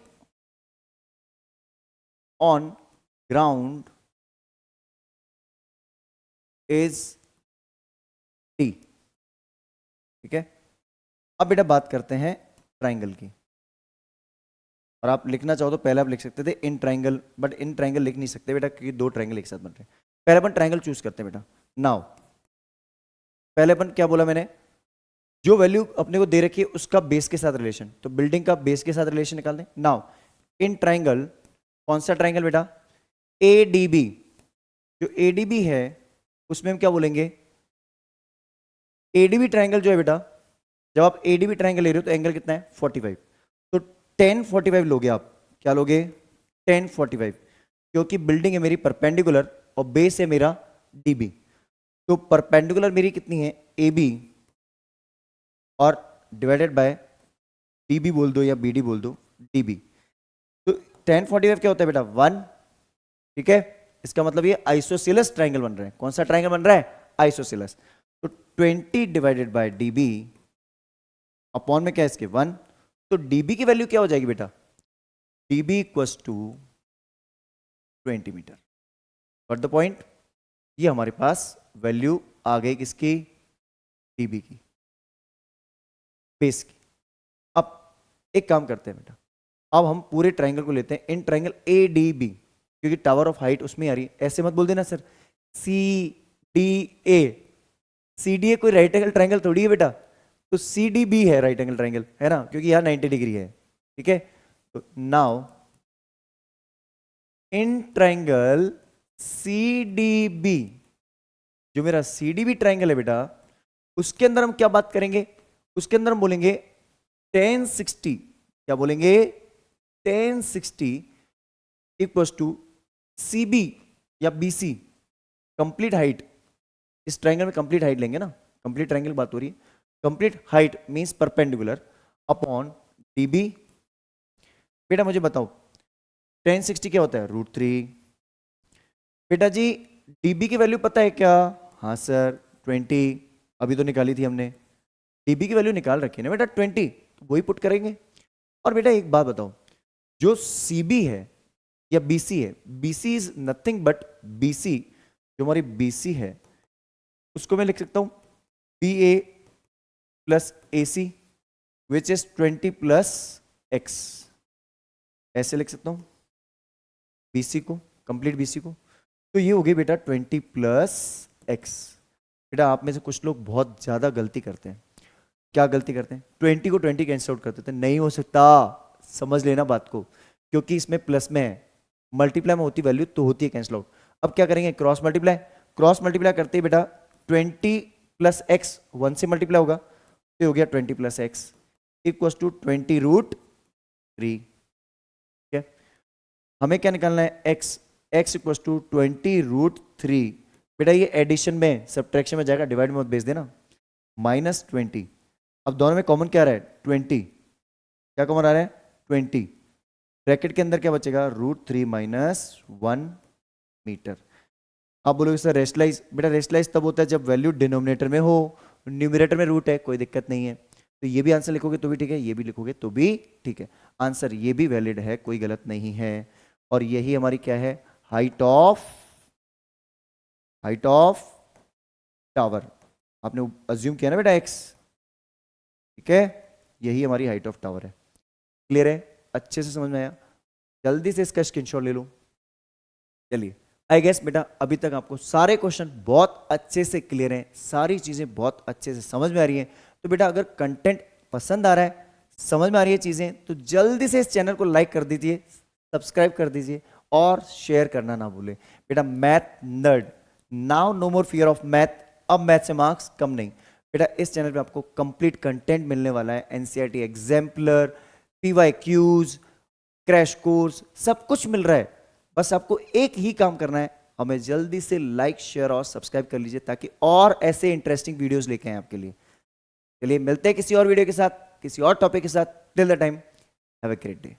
on ground is D। ठीक है, अब बेटा बात करते हैं ट्राइंगल की। और आप लिखना चाहो तो पहले आप लिख सकते थे in triangle, but in triangle लिख नहीं सकते बेटा क्योंकि दो ट्राइंगल एक साथ बन रहे हैं। पहले अपन ट्राइंगल चूज करते हैं बेटा। नाउ पहले अपन क्या बोला मैंने, जो वैल्यू अपने को दे रखी है उसका बेस के साथ रिलेशन, तो बिल्डिंग का बेस के साथ रिलेशन निकाल दें। नाउ इन ट्राइंगल, कौन सा ट्राइंगल बेटा, ADB। जो ADB है उसमें हम क्या बोलेंगे, ADB ट्राइंगल जो है बेटा, जब आप ADB ट्राइंगल ले रहे हो तो एंगल कितना है 45। तो 1045 लोगे आप, क्या लोगे 1045, क्योंकि बिल्डिंग है मेरी परपेंडिकुलर और बेस है मेरा DB। तो परपेंडिकुलर मेरी कितनी है AB और डिवाइडेड बाय DB बोल दो या BD बोल दो DB। तो 1045 क्या होता है बेटा 1। ठीक है, इसका मतलब ये आइसोसेलेस ट्राइंगल बन रहा है। कौन सा ट्राइंगल बन रहा है, आइसोसेलेस। तो 20 डिवाइडेड बाय DB अपॉन में क्या है इसके 1। तो DB की वैल्यू क्या हो जाएगी बेटा, DB equals to 20 metre. But the point, ये हमारे पास वैल्यू आ गई किसकी, DB की, बेस की। अब एक काम करते हैं बेटा, अब हम पूरे ट्राइंगल को लेते हैं इन ट्राइंगल ADB, क्योंकि टावर ऑफ हाइट उसमें आ रही है। ऐसे मत बोल देना सर CDA, CDA कोई राइट एंगल ट्राइंगल थोड़ी है बेटा, तो CDB है राइट एंगल ट्राइंगल, है ना, क्योंकि यहां 90 डिग्री है। ठीक है, तो नाउ इन ट्राइंगल CDB, जो मेरा CDB ट्राइंगल है बेटा, उसके अंदर हम क्या बात करेंगे, उसके अंदर हम बोलेंगे 1060, क्या बोलेंगे 1060 इक्वल्स टू CB या BC, कंप्लीट हाइट। इस ट्राइंगल में कंप्लीट हाइट लेंगे ना, कंप्लीट ट्राइंगल बात हो रही है, complete height means perpendicular upon DB। बेटा मुझे बताओ 1060 क्या होता है √3। बेटा जी DB की वैल्यू पता है क्या, हाँ सर 20, अभी तो निकाली थी हमने, DB की वैल्यू निकाल रखी है ना बेटा 20, तो वही पुट करेंगे। और बेटा एक बात बताओ, जो CB है या BC है, BC is nothing but BC, जो हमारी BC है उसको मैं लिख सकता हूं BA plus AC which is 20 plus X, ऐसे लिख सकता हूं BC को, कंप्लीट BC को। तो ये हो गई बेटा 20 प्लस X। बेटा आप में से कुछ लोग बहुत ज्यादा गलती करते हैं। क्या गलती करते हैं, 20 को 20 कैंसिल आउट कर देते हैं, नहीं हो सकता, समझ लेना बात को, क्योंकि इसमें प्लस में है, मल्टीप्लाई में होती वैल्यू तो होती है कैंसिल आउट। अब क्या करेंगे, क्रॉस मल्टीप्लाई, क्रॉस मल्टीप्लाई करते ही बेटा 20 प्लस एक्स 1 से मल्टीप्लाई होगा, तो हो गया 20 प्लस एक्स इक्वल टू 20√3। ठीक है, हमें क्या निकालना है x, x इक्वल टू 20√3। बेटा ये एडिशन में सब्ट्रैक्शन में जाएगा, डिवाइड में मत भेज देना, -20। अब दोनों में कॉमन क्या आ रहा है 20, क्या कॉमन आ रहा है 20, ब्रैकेट के अंदर क्या बचेगा √3 - 1 मीटर। आप बोलोगे सर रेशलाइज, बेटा रेशलाइज तब होता है जब वैल्यू डिनोमिनेटर में हो, न्यूमरेटर में रूट है, कोई दिक्कत नहीं है। तो ये भी आंसर लिखोगे तो भी ठीक है, ये भी लिखोगे तो भी ठीक है, आंसर ये भी वैलिड है, कोई गलत नहीं है। और यही हमारी क्या है, हाइट ऑफ टावर। आपने अज्यूम किया ना बेटा x, ठीक है, यही हमारी हाइट ऑफ टावर है। क्लियर है, अच्छे से समझ में आया, जल्दी से इसका स्क्रीनशॉट ले लो। चलिए आई गेस बेटा अभी तक आपको सारे क्वेश्चन बहुत अच्छे से क्लियर हैं, सारी चीज़ें बहुत अच्छे से समझ में आ रही हैं। तो बेटा अगर कंटेंट पसंद आ रहा है, समझ में आ रही है चीज़ें, तो जल्दी से इस चैनल को लाइक कर दीजिए, सब्सक्राइब कर दीजिए और शेयर करना ना भूलें। बेटा math nerd, now no more fear of math, अब मैथ से मार्क्स कम नहीं। बेटा इस चैनल पे आपको कंप्लीट कंटेंट मिलने वाला है, NCERT exemplar, PYQs, crash course, सब कुछ मिल रहा है। बस आपको एक ही काम करना है, हमें जल्दी से लाइक शेयर और सब्सक्राइब कर लीजिए ताकि और ऐसे इंटरेस्टिंग वीडियोस लेके आए आपके लिए। चलिए मिलते हैं किसी और वीडियो के साथ, किसी और टॉपिक के साथ। Till the time, have a great day.